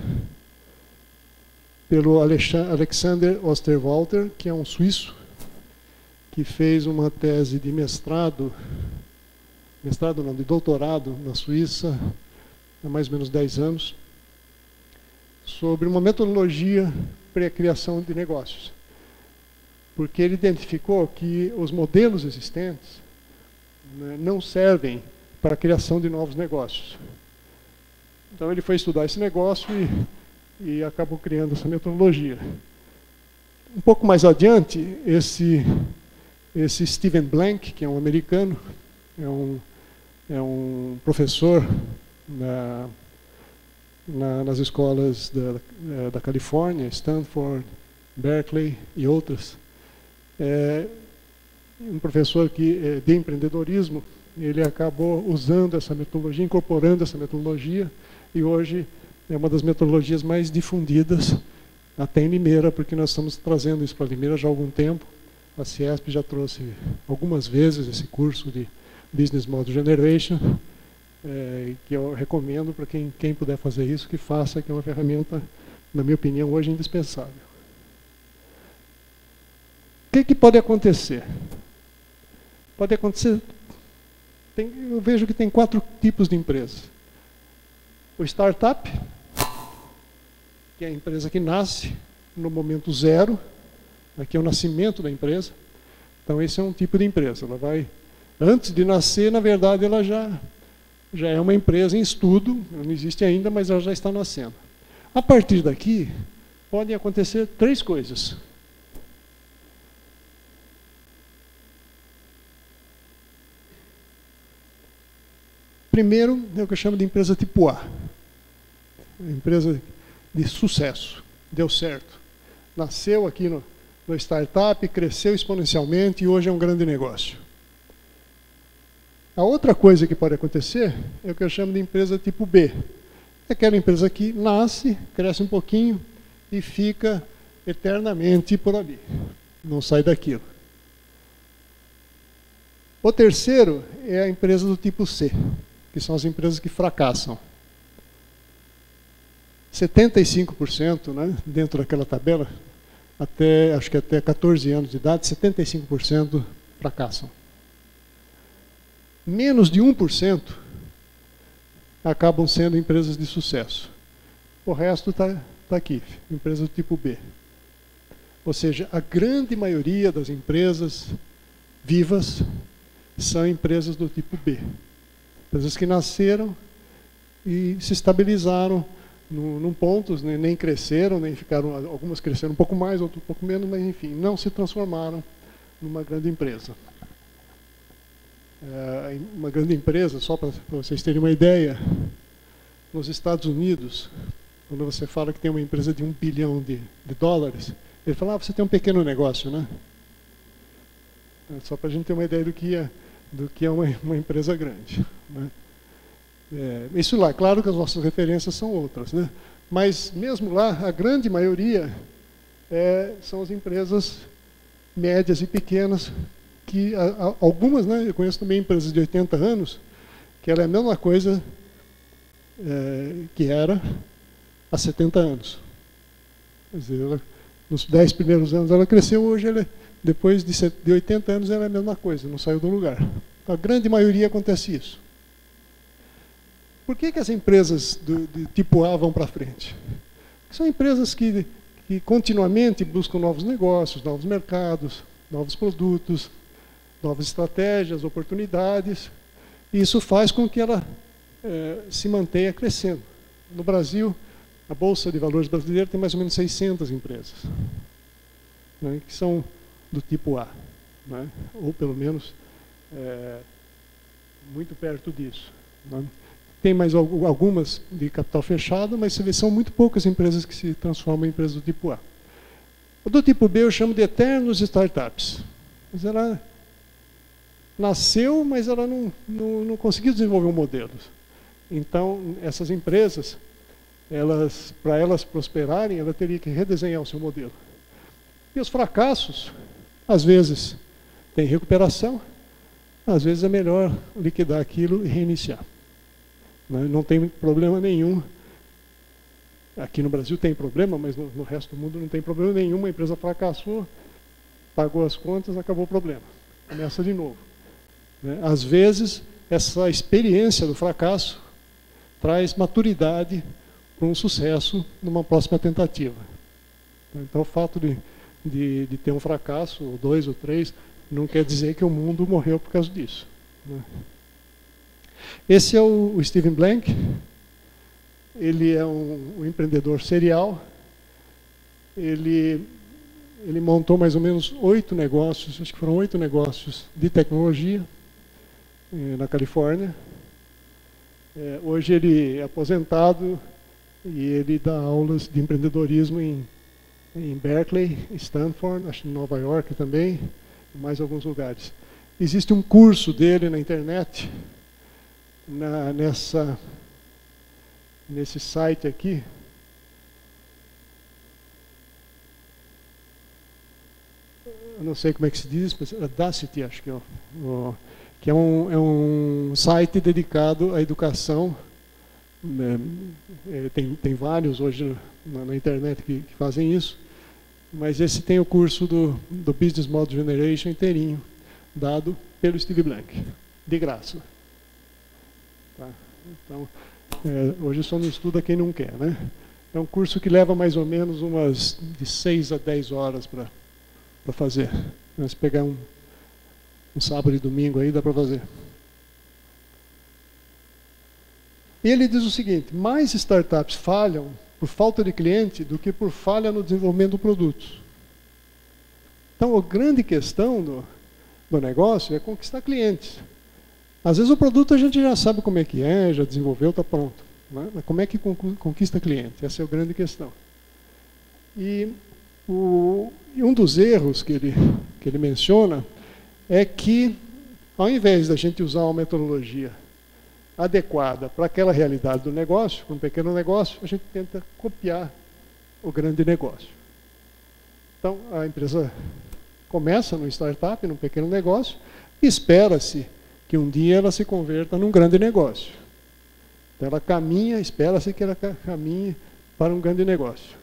pelo Alexander Osterwalder, que é um suíço, que fez uma tese de de doutorado na Suíça, há mais ou menos 10 anos, sobre uma metodologia para a criação de negócios. Porque ele identificou que os modelos existentes, né, não servem para a criação de novos negócios. Então ele foi estudar esse negócio e acabou criando essa metodologia. Um pouco mais adiante, esse Steven Blank, que é um americano, é um professor nas escolas da Califórnia, Stanford, Berkeley e outras. Um professor de empreendedorismo, ele acabou usando essa metodologia, incorporando essa metodologia, e hoje é uma das metodologias mais difundidas até em Limeira, porque nós estamos trazendo isso para Limeira já há algum tempo. A CIESP já trouxe algumas vezes esse curso de Business Model Generation, que eu recomendo para quem puder fazer isso, que faça, que é uma ferramenta, na minha opinião, hoje indispensável. O que pode acontecer? Pode acontecer, eu vejo que tem 4 tipos de empresas. O startup, que é a empresa que nasce no momento zero, aqui é o nascimento da empresa. Então esse é um tipo de empresa. Ela vai, antes de nascer, na verdade, ela já é uma empresa em estudo, ela não existe ainda, mas ela já está nascendo. A partir daqui, podem acontecer 3 coisas. Primeiro, é o que eu chamo de empresa tipo A. Empresa de sucesso, deu certo. Nasceu aqui no startup, cresceu exponencialmente e hoje é um grande negócio. A outra coisa que pode acontecer é o que eu chamo de empresa tipo B. É aquela empresa que nasce, cresce um pouquinho e fica eternamente por ali. Não sai daquilo. O terceiro é a empresa do tipo C, que são as empresas que fracassam. 75%, né, dentro daquela tabela, acho que até 14 anos de idade, 75% fracassam. Menos de 1% acabam sendo empresas de sucesso. O resto está aqui, empresa do tipo B. Ou seja, a grande maioria das empresas vivas são empresas do tipo B. Empresas que nasceram e se estabilizaram num ponto, nem cresceram, nem ficaram, algumas cresceram um pouco mais, outras um pouco menos, mas enfim, não se transformaram numa grande empresa. Uma grande empresa, só para vocês terem uma ideia, nos Estados Unidos, quando você fala que tem uma empresa de $1 bilhão de dólares, ele fala, você tem um pequeno negócio, né? Só para a gente ter uma ideia do que é uma empresa grande, né? Isso lá, claro que as nossas referências são outras, né? Mas mesmo lá, a grande maioria são as empresas médias e pequenas, que algumas, né, eu conheço também empresas de 80 anos, que ela é a mesma coisa que era há 70 anos. Quer dizer, nos 10 primeiros anos ela cresceu, hoje depois de 80 anos ela é a mesma coisa, não saiu do lugar. A grande maioria acontece isso. Por que as empresas de tipo A vão para frente? São empresas que continuamente buscam novos negócios, novos mercados, novos produtos, novas estratégias, oportunidades. E isso faz com que ela se mantenha crescendo. No Brasil, a Bolsa de Valores brasileira tem mais ou menos 600 empresas, né, que são do tipo A, né, ou pelo menos muito perto disso, né. Tem mais algumas de capital fechado, mas você vê, são muito poucas empresas que se transformam em empresas do tipo A. O do tipo B eu chamo de eternos startups. Mas ela nasceu, mas ela não conseguiu desenvolver um modelo. Então, essas empresas, para elas prosperarem, ela teria que redesenhar o seu modelo. E os fracassos, às vezes, tem recuperação, às vezes é melhor liquidar aquilo e reiniciar. Não tem problema nenhum. Aqui no Brasil tem problema, mas no resto do mundo não tem problema nenhum. A empresa fracassou, pagou as contas, acabou o problema. Começa de novo. Às vezes, essa experiência do fracasso traz maturidade para um sucesso numa próxima tentativa. Então, o fato de ter um fracasso, ou 2 ou 3, não quer dizer que o mundo morreu por causa disso. Esse é o Steven Blank. Ele é um empreendedor serial. Ele ele montou mais ou menos 8 negócios, acho que foram 8 negócios de tecnologia na Califórnia. Hoje ele é aposentado e ele dá aulas de empreendedorismo em Berkeley, Stanford, acho que em Nova York também, e mais alguns lugares. Existe um curso dele na internet, nesse site aqui. Eu não sei como é que se diz, mas Audacity, acho que que é um site dedicado à educação. Tem vários hoje na internet que fazem isso, mas esse tem o curso do Business Model Generation inteirinho, dado pelo Steve Blank, de graça. Tá? Então, hoje só não estuda quem não quer, né? É um curso que leva mais ou menos umas de 6 a 10 horas para fazer. Se pegar um sábado e domingo aí, dá para fazer. E ele diz o seguinte: mais startups falham por falta de cliente do que por falha no desenvolvimento do produto. Então, a grande questão do negócio é conquistar clientes. Às vezes o produto a gente já sabe como é que já desenvolveu, está pronto. Né? Mas como é que conquista cliente? Essa é a grande questão. E um dos erros que ele menciona é que, ao invés da gente usar uma metodologia adequada para aquela realidade do negócio, para um pequeno negócio, a gente tenta copiar o grande negócio. Então, a empresa começa no startup, num pequeno negócio, e espera-se que um dia ela se converta num grande negócio. Então, ela caminha, espera-se que ela caminhe para um grande negócio.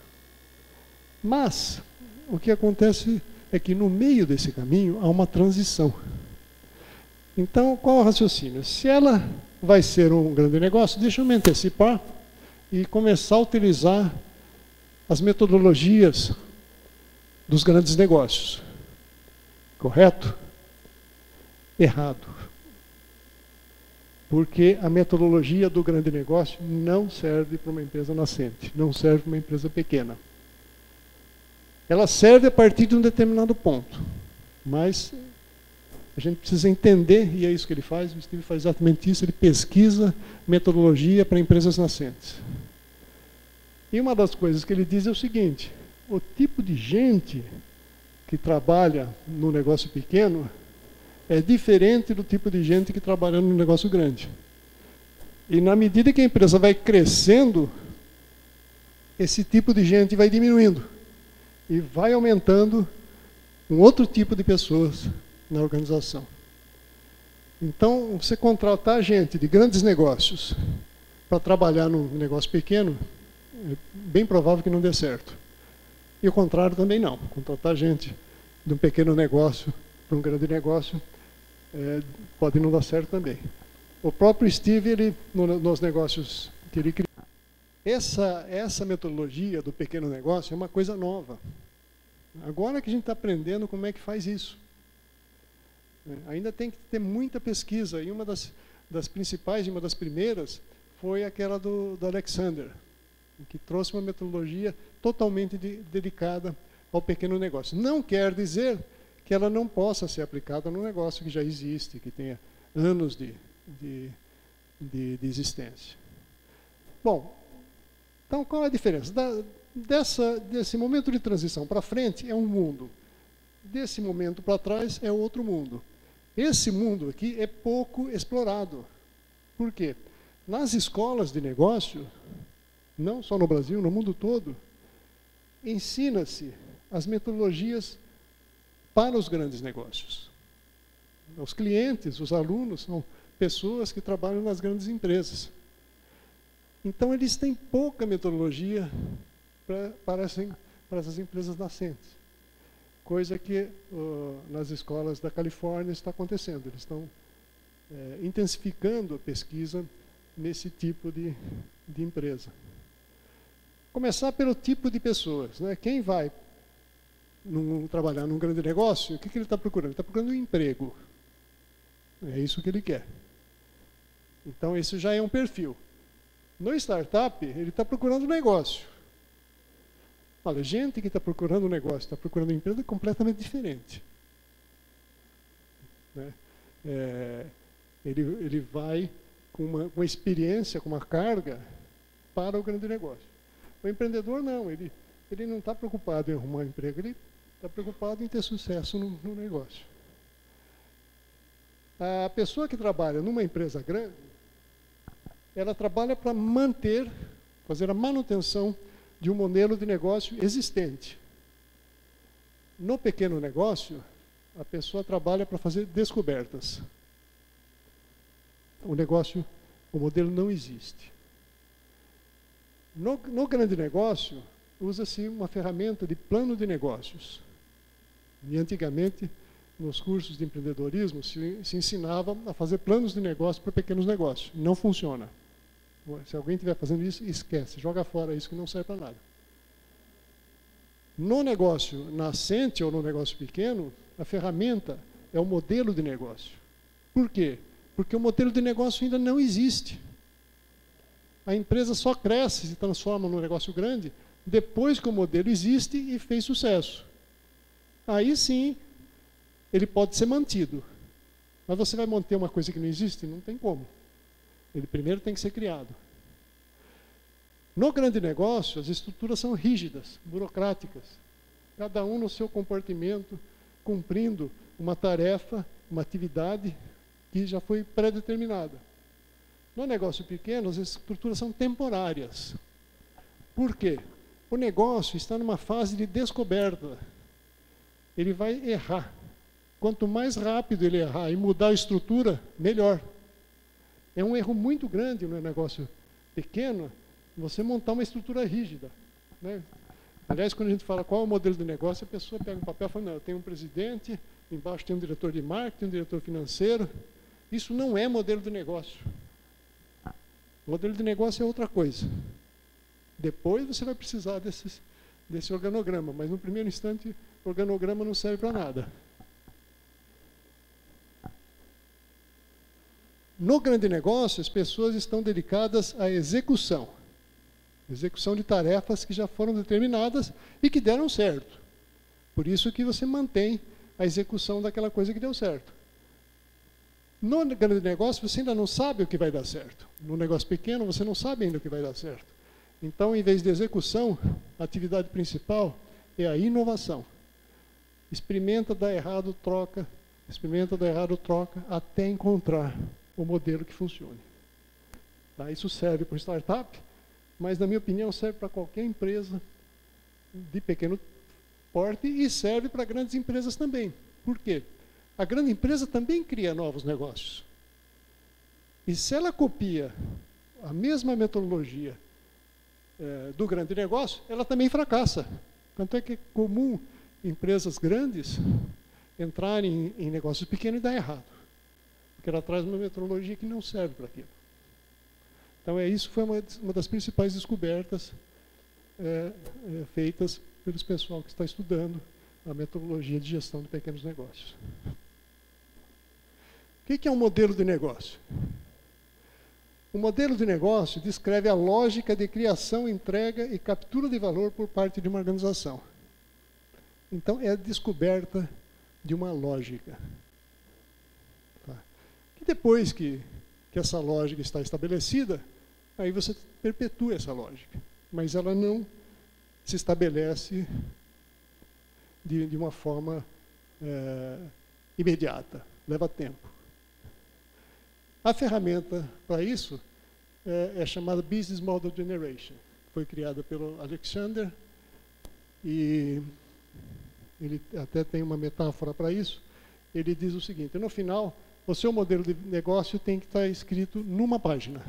Mas, o que acontece é que no meio desse caminho há uma transição. Então, qual é o raciocínio? Se ela vai ser um grande negócio, deixa eu me antecipar e começar a utilizar as metodologias dos grandes negócios. Correto? Errado. Porque a metodologia do grande negócio não serve para uma empresa nascente, não serve para uma empresa pequena. Ela serve a partir de um determinado ponto, mas a gente precisa entender, e é isso que ele faz, o Steve faz exatamente isso, ele pesquisa metodologia para empresas nascentes. E uma das coisas que ele diz é o seguinte: o tipo de gente que trabalha no negócio pequeno é diferente do tipo de gente que trabalha no negócio grande. E na medida que a empresa vai crescendo, esse tipo de gente vai diminuindo. E vai aumentando um outro tipo de pessoas na organização. Então, você contratar gente de grandes negócios para trabalhar num negócio pequeno, é bem provável que não dê certo. E o contrário também não. Contratar gente de um pequeno negócio para um grande negócio pode não dar certo também. O próprio Steve, nos negócios que ele criou, essa metodologia do pequeno negócio é uma coisa nova. Agora que a gente está aprendendo como é que faz isso. Ainda tem que ter muita pesquisa. E uma das principais, uma das primeiras, foi aquela do Alexander, que trouxe uma metodologia totalmente dedicada ao pequeno negócio. Não quer dizer que ela não possa ser aplicada no negócio que já existe, que tenha anos de existência. Bom, então qual é a diferença? Desse momento de transição para frente é um mundo. Desse momento para trás é outro mundo. Esse mundo aqui é pouco explorado. Por quê? Nas escolas de negócio, não só no Brasil, no mundo todo, ensina-se as metodologias para os grandes negócios. Os clientes, os alunos, são pessoas que trabalham nas grandes empresas. Então, eles têm pouca metodologia para essas empresas nascentes. Coisa que nas escolas da Califórnia está acontecendo. Eles estão intensificando a pesquisa nesse tipo de empresa. Começar pelo tipo de pessoas. Né? Quem vai trabalhar num grande negócio, o que ele está procurando? Ele está procurando um emprego. É isso que ele quer. Então, esse já é um perfil. No startup, ele está procurando um negócio. Olha, gente que está procurando um negócio, está procurando uma empresa, é completamente diferente. Né? Ele vai com uma experiência, com uma carga para o grande negócio. O empreendedor não, ele não está preocupado em arrumar um emprego, ele está preocupado em ter sucesso no negócio. A pessoa que trabalha numa empresa grande, ela trabalha para fazer a manutenção de um modelo de negócio existente. No pequeno negócio, a pessoa trabalha para fazer descobertas. O modelo não existe. No grande negócio, usa-se uma ferramenta de plano de negócios. E antigamente, nos cursos de empreendedorismo, se ensinava a fazer planos de negócio para pequenos negócios. Não funciona. Se alguém estiver fazendo isso, esquece, joga fora isso que não serve para nada. No negócio nascente ou no negócio pequeno, a ferramenta é o modelo de negócio. Por quê? Porque o modelo de negócio ainda não existe. A empresa só cresce, se transforma num negócio grande, depois que o modelo existe e fez sucesso. Aí sim, ele pode ser mantido. Mas você vai manter uma coisa que não existe? Não tem como. Ele primeiro tem que ser criado. No grande negócio, as estruturas são rígidas, burocráticas. Cada um no seu compartimento, cumprindo uma tarefa, uma atividade que já foi pré-determinada. No negócio pequeno, as estruturas são temporárias. Por quê? O negócio está numa fase de descoberta. Ele vai errar. Quanto mais rápido ele errar e mudar a estrutura, melhor. É um erro muito grande no negócio pequeno você montar uma estrutura rígida. Né? Aliás, quando a gente fala qual é o modelo de negócio, a pessoa pega um papel e fala, não, eu tenho um presidente, embaixo tem um diretor de marketing, um diretor financeiro. Isso não é modelo de negócio. O modelo de negócio é outra coisa. Depois você vai precisar desse organograma, mas no primeiro instante o organograma não serve para nada. No grande negócio, as pessoas estão dedicadas à execução de tarefas que já foram determinadas e que deram certo. Por isso que você mantém a execução daquela coisa que deu certo. No grande negócio, você ainda não sabe o que vai dar certo. No negócio pequeno, você não sabe ainda o que vai dar certo. Então, em vez de execução, a atividade principal é a inovação. Experimenta, dá errado, troca. Experimenta, dá errado, troca, até encontrar o modelo que funcione. Tá? Isso serve para o startup, mas, na minha opinião, serve para qualquer empresa de pequeno porte e serve para grandes empresas também. Por quê? A grande empresa também cria novos negócios. E se ela copia a mesma metodologia do grande negócio, ela também fracassa. Tanto é que é comum empresas grandes entrarem em negócios pequenos e dar errado. Porque ela traz uma metodologia que não serve para aquilo. Então, isso foi uma das principais descobertas feitas pelo pessoal que está estudando a metodologia de gestão de pequenos negócios. O que é um modelo de negócio? O modelo de negócio descreve a lógica de criação, entrega e captura de valor por parte de uma organização. Então, é a descoberta de uma lógica. Tá? E depois que essa lógica está estabelecida, aí você perpetua essa lógica. Mas ela não se estabelece de uma forma imediata. Leva tempo. A ferramenta para isso é chamada Business Model Generation. Foi criada pelo Alexander e ele até tem uma metáfora para isso. Ele diz o seguinte: no final, o seu modelo de negócio tem que estar escrito numa página.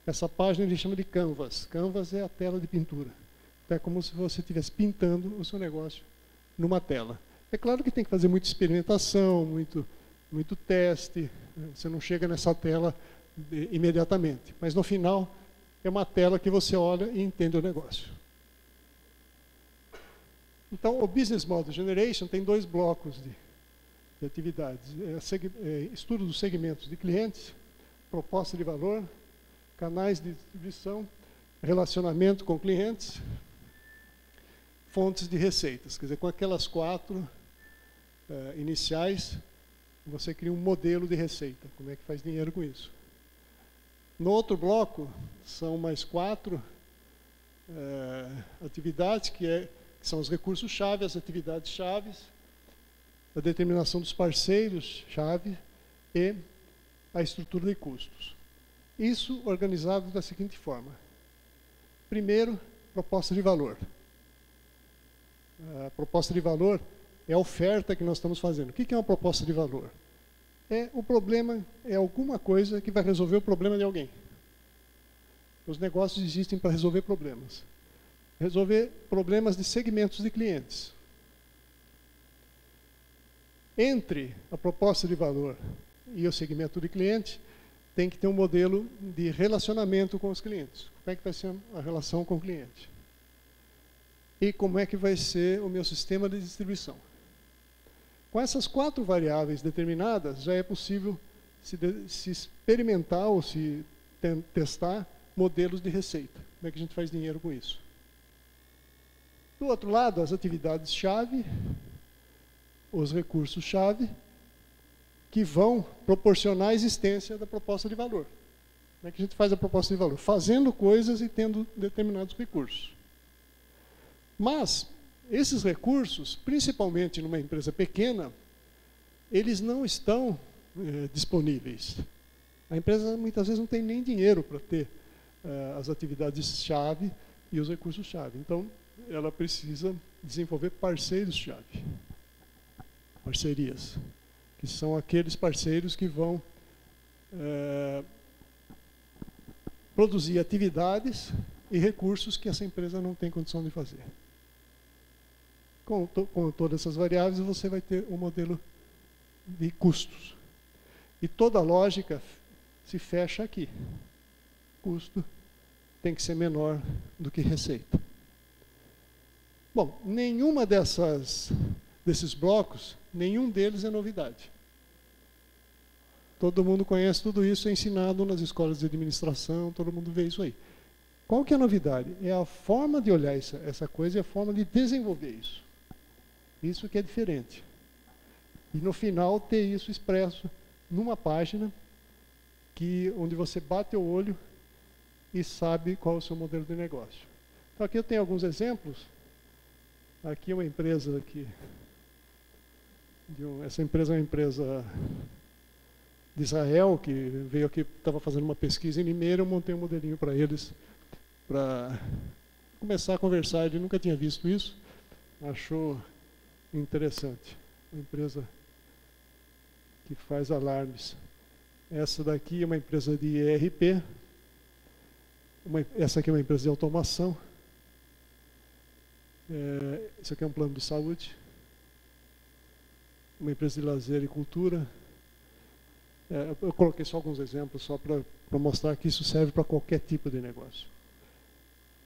Essa página ele chama de Canvas. Canvas é a tela de pintura. Então, é como se você estivesse pintando o seu negócio numa tela. É claro que tem que fazer muita experimentação, muito teste. Você não chega nessa tela imediatamente. Mas no final, é uma tela que você olha e entende o negócio. Então, o Business Model Generation tem 2 blocos de atividades. Estudo dos segmentos de clientes, proposta de valor, canais de distribuição, relacionamento com clientes fontes de receitas. Quer dizer, com aquelas 4 iniciais, você cria um modelo de receita. Como é que faz dinheiro com isso? No outro bloco, são mais 4 atividades, que são os recursos-chave, as atividades-chaves, a determinação dos parceiros-chave e a estrutura de custos. Isso organizado da seguinte forma. Primeiro, proposta de valor. A proposta de valor é a oferta que nós estamos fazendo. O que é uma proposta de valor? O problema, é alguma coisa que vai resolver o problema de alguém. Os negócios existem para resolver problemas. Resolver problemas de segmentos de clientes. Entre a proposta de valor e o segmento de cliente, tem que ter um modelo de relacionamento com os clientes. Como é que vai ser a relação com o cliente? E como é que vai ser o meu sistema de distribuição? Com essas 4 variáveis determinadas, já é possível se experimentar ou se testar modelos de receita. Como é que a gente faz dinheiro com isso? Do outro lado, as atividades-chave, os recursos-chave, que vão proporcionar a existência da proposta de valor. Como é que a gente faz a proposta de valor? Fazendo coisas e tendo determinados recursos. Mas, esses recursos, principalmente numa empresa pequena, eles não estão disponíveis. A empresa, muitas vezes, não tem nem dinheiro para ter as atividades-chave e os recursos-chave. Então, ela precisa desenvolver parceiros-chave. Parcerias. Que são aqueles parceiros que vão produzir atividades e recursos que essa empresa não tem condição de fazer. Com todas essas variáveis, você vai ter um modelo de custos. E toda a lógica se fecha aqui. Custo tem que ser menor do que receita. Bom, nenhuma desses blocos, nenhum deles é novidade. Todo mundo conhece tudo isso, é ensinado nas escolas de administração, todo mundo vê isso aí. Qual que é a novidade? É a forma de olhar essa coisa e a forma de desenvolver isso. Isso que é diferente. E no final ter isso expresso numa página onde você bate o olho e sabe qual é o seu modelo de negócio. Então aqui eu tenho alguns exemplos. Aqui é uma empresa essa empresa é uma empresa de Israel, que veio aqui, estava fazendo uma pesquisa em Limeira, eu montei um modelinho para eles, para começar a conversar. Ele nunca tinha visto isso, achou interessante. Uma empresa que faz alarmes. Essa daqui é uma empresa de ERP, essa aqui é uma empresa de automação, esse aqui é um plano de saúde, uma empresa de lazer e cultura. Eu coloquei só alguns exemplos, só para mostrar que isso serve para qualquer tipo de negócio.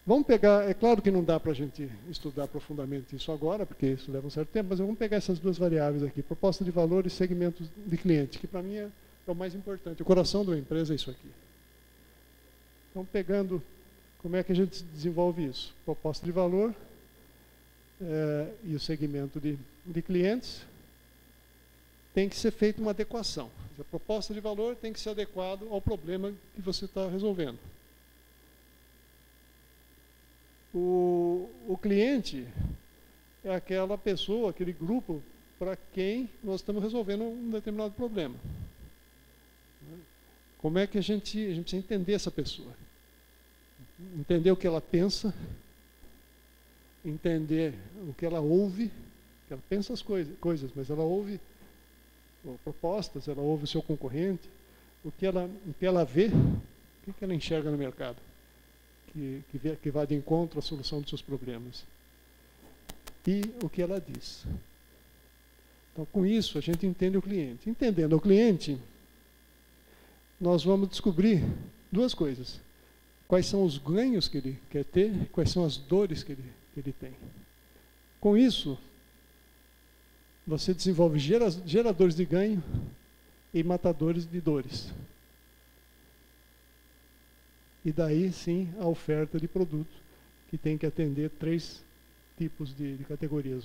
Vamos pegar, é claro que não dá para a gente estudar profundamente isso agora, porque isso leva um certo tempo, mas vamos pegar essas 2 variáveis aqui, proposta de valor e segmento de cliente, que para mim é o mais importante. O coração de uma empresa é isso aqui. Então, pegando como é que a gente desenvolve isso? Proposta de valor e o segmento de clientes. Tem que ser feita uma adequação. A proposta de valor tem que ser adequado ao problema que você está resolvendo. O cliente é aquela pessoa, aquele grupo para quem nós estamos resolvendo um determinado problema. Como é que a gente precisa entender essa pessoa? Entender o que ela pensa, entender o que ela ouve, que ela pensa as coisas, mas ela ouve propostas, ela ouve o seu concorrente, o que ela vê, o que ela enxerga no mercado, que vai de encontro à solução dos seus problemas. E o que ela diz. Então, com isso, a gente entende o cliente. Entendendo o cliente, nós vamos descobrir 2 coisas. Quais são os ganhos que ele quer ter, quais são as dores que ele tem. Com isso, você desenvolve geradores de ganho e matadores de dores. E daí, sim, a oferta de produto, que tem que atender 3 tipos de categorias.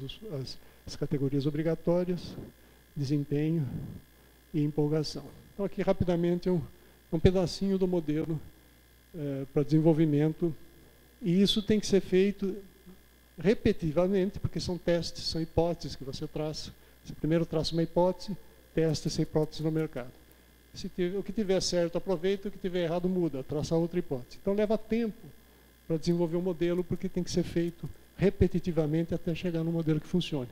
As categorias obrigatórias, desempenho e empolgação. Então, aqui, rapidamente, um pedacinho do modelo para desenvolvimento. E isso tem que ser feito repetitivamente, porque são testes, são hipóteses que você traça. Você primeiro traça uma hipótese, testa essa hipótese no mercado. O que tiver certo, aproveita, o que tiver errado, muda, traça outra hipótese. Então, leva tempo para desenvolver um modelo, porque tem que ser feito repetitivamente até chegar no modelo que funcione.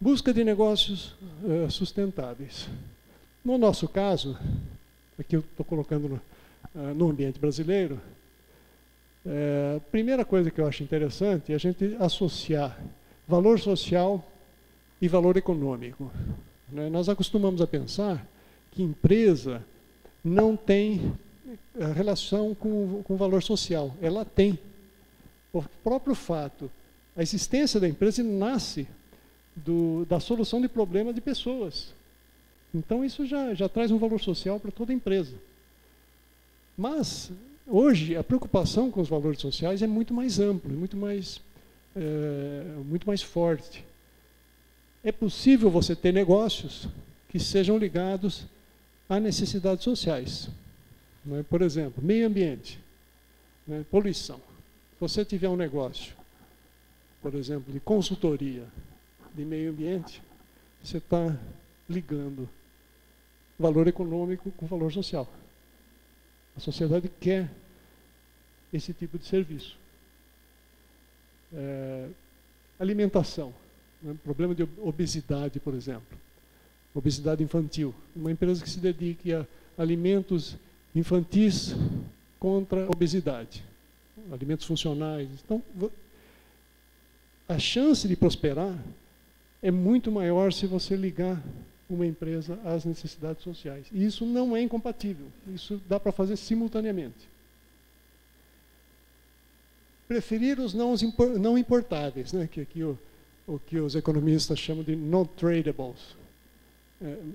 Busca de negócios sustentáveis. No nosso caso, aqui eu estou colocando no ambiente brasileiro, a primeira coisa que eu acho interessante é a gente associar valor social e valor econômico. Nós acostumamos a pensar que empresa não tem relação com valor social. Ela tem. O próprio fato, a existência da empresa nasce da solução de problemas de pessoas. Então, isso já traz um valor social para toda empresa. Mas, hoje, a preocupação com os valores sociais é muito mais ampla, muito mais forte. É possível você ter negócios que sejam ligados a necessidades sociais. Por exemplo, meio ambiente, poluição. Se você tiver um negócio, por exemplo, de consultoria de meio ambiente, você está ligando valor econômico com valor social. A sociedade quer esse tipo de serviço. Alimentação. Problema de obesidade, por exemplo. Obesidade infantil. Uma empresa que se dedique a alimentos infantis contra a obesidade. Alimentos funcionais. Então, a chance de prosperar é muito maior se você ligar uma empresa às necessidades sociais. E isso não é incompatível. Isso dá para fazer simultaneamente. Preferir os não importáveis, que aqui o que os economistas chamam de non-tradables.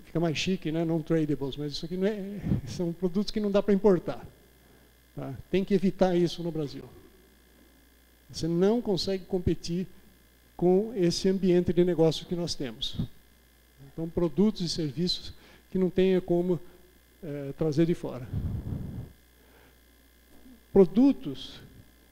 Fica mais chique, non-tradables, mas isso aqui não são produtos que não dá para importar. Tá? Tem que evitar isso no Brasil. Você não consegue competir com esse ambiente de negócio que nós temos. Então, produtos e serviços que não tenha como trazer de fora. Produtos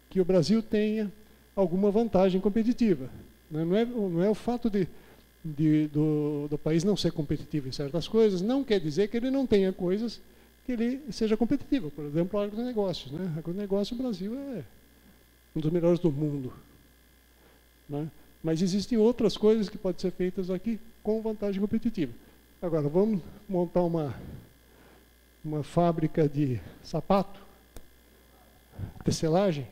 que o Brasil tenha alguma vantagem competitiva. Não é o fato do país não ser competitivo em certas coisas, não quer dizer que ele não tenha coisas que ele seja competitivo. Por exemplo, o agronegócio. O agronegócio, o Brasil é um dos melhores do mundo. Mas existem outras coisas que podem ser feitas aqui com vantagem competitiva. Agora, vamos montar uma fábrica de sapato, tecelagem.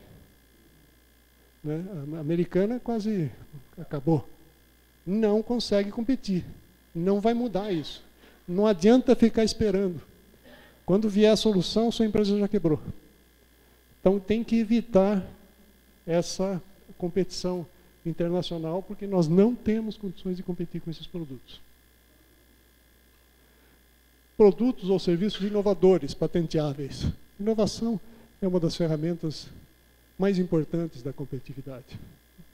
A americana quase acabou. Não consegue competir. Não vai mudar isso. Não adianta ficar esperando. Quando vier a solução, sua empresa já quebrou. Então, tem que evitar essa competição internacional, porque nós não temos condições de competir com esses produtos. Produtos ou serviços inovadores, patenteáveis. Inovação é uma das ferramentas mais importantes da competitividade.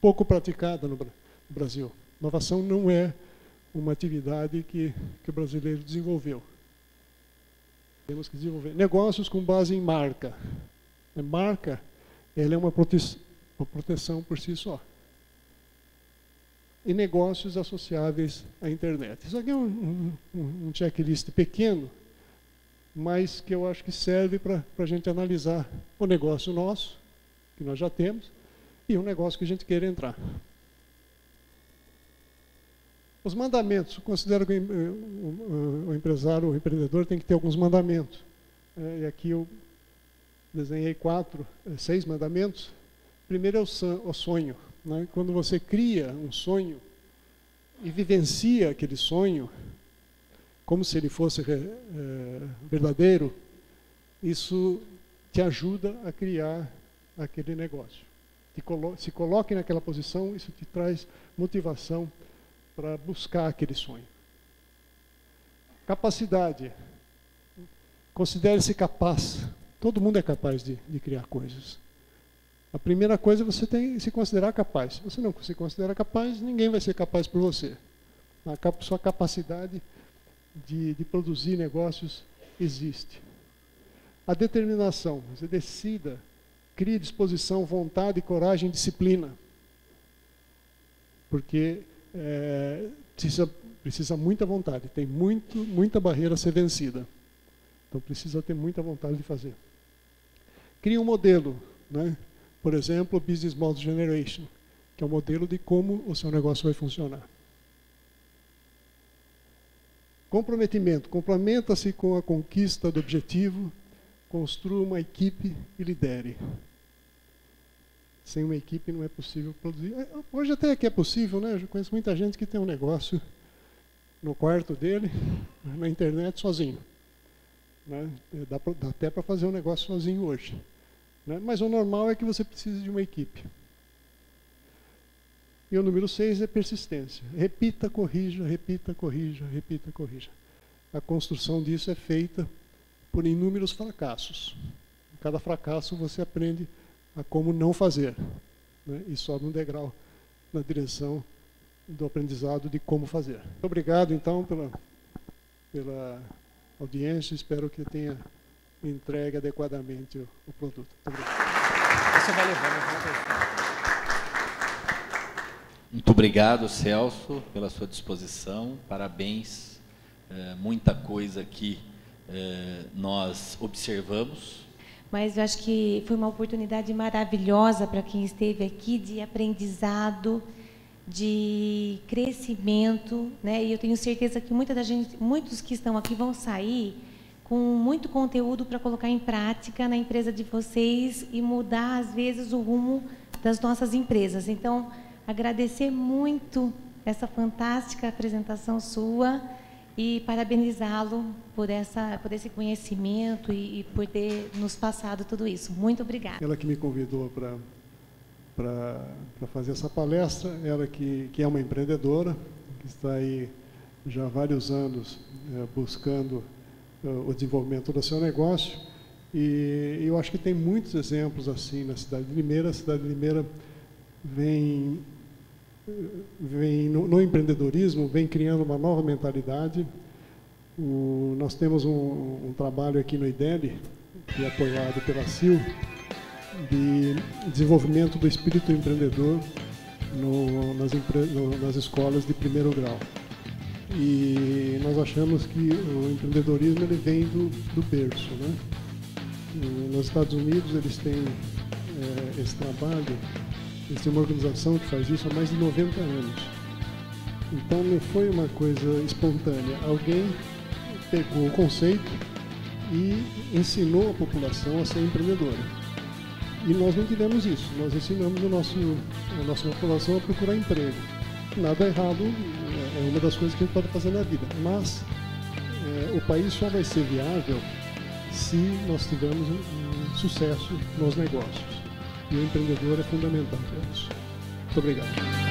Pouco praticada no Brasil. Inovação não é uma atividade que o brasileiro desenvolveu. Temos que desenvolver negócios com base em marca. A marca, ela é uma proteção por si só. E negócios associáveis à internet. Isso aqui é um checklist pequeno, mas que eu acho que serve para a gente analisar o negócio nosso, que nós já temos, e o negócio que a gente queira entrar. Os mandamentos. Eu considero que o empresário, o empreendedor tem que ter alguns mandamentos. E aqui eu desenhei 6 mandamentos. Primeiro é o sonho. Quando você cria um sonho e vivencia aquele sonho como se ele fosse verdadeiro, isso te ajuda a criar aquele negócio. Se coloque naquela posição, isso te traz motivação para buscar aquele sonho. Capacidade. Considere-se capaz. Todo mundo é capaz de criar coisas. A primeira coisa é você tem que se considerar capaz. Se você não se considera capaz, ninguém vai ser capaz por você. A sua capacidade de produzir negócios existe. A determinação, você decida, crie disposição, vontade, coragem, disciplina. Porque precisa muita vontade, tem muita barreira a ser vencida. Então precisa ter muita vontade de fazer. Crie um modelo, né? Por exemplo, o Business Model Generation, que é o modelo de como o seu negócio vai funcionar. Comprometimento. Comprometa-se com a conquista do objetivo, construa uma equipe e lidere. Sem uma equipe não é possível produzir. Hoje até que é possível, né? Eu conheço muita gente que tem um negócio no quarto dele, na internet, sozinho. Né? Dá até para fazer um negócio sozinho hoje. Né? Mas o normal é que você precise de uma equipe. E o número 6 é persistência. Repita, corrija, repita, corrija, repita, corrija. A construção disso é feita por inúmeros fracassos. Em cada fracasso você aprende a como não fazer. Né? E sobe um degrau na direção do aprendizado de como fazer. Muito obrigado, então, pela audiência. Espero que tenha entregue adequadamente o produto. Muito obrigado. Você vai levar, Muito obrigado, Celso, pela sua disposição. Parabéns. Muita coisa que nós observamos. Mas eu acho que foi uma oportunidade maravilhosa para quem esteve aqui, de aprendizado, de crescimento, né? E eu tenho certeza que muitos que estão aqui vão sair com muito conteúdo para colocar em prática na empresa de vocês e mudar, às vezes, o rumo das nossas empresas. Então, agradecer muito essa fantástica apresentação sua e parabenizá-lo por esse conhecimento e por ter nos passado tudo isso. Muito obrigada. Ela que me convidou para fazer essa palestra, ela que é uma empreendedora, que está aí já há vários anos buscando o desenvolvimento do seu negócio, e eu acho que tem muitos exemplos assim na cidade de Limeira. A cidade de Limeira vem no empreendedorismo, vem criando uma nova mentalidade. Nós temos um trabalho aqui no IDELE, que é apoiado pela CIL, de desenvolvimento do espírito empreendedor nas escolas de primeiro grau. E nós achamos que o empreendedorismo ele vem do berço, né? Nos Estados Unidos eles têm esse trabalho. Eles têm uma organização que faz isso há mais de 90 anos. Então não foi uma coisa espontânea. Alguém pegou o conceito e ensinou a população a ser empreendedora. E nós não tivemos isso. Nós ensinamos a nossa população a procurar emprego. Nada errado, é uma das coisas que a gente pode fazer na vida. Mas o país só vai ser viável se nós tivermos um sucesso nos negócios. E o empreendedor é fundamental para isso. Muito obrigado.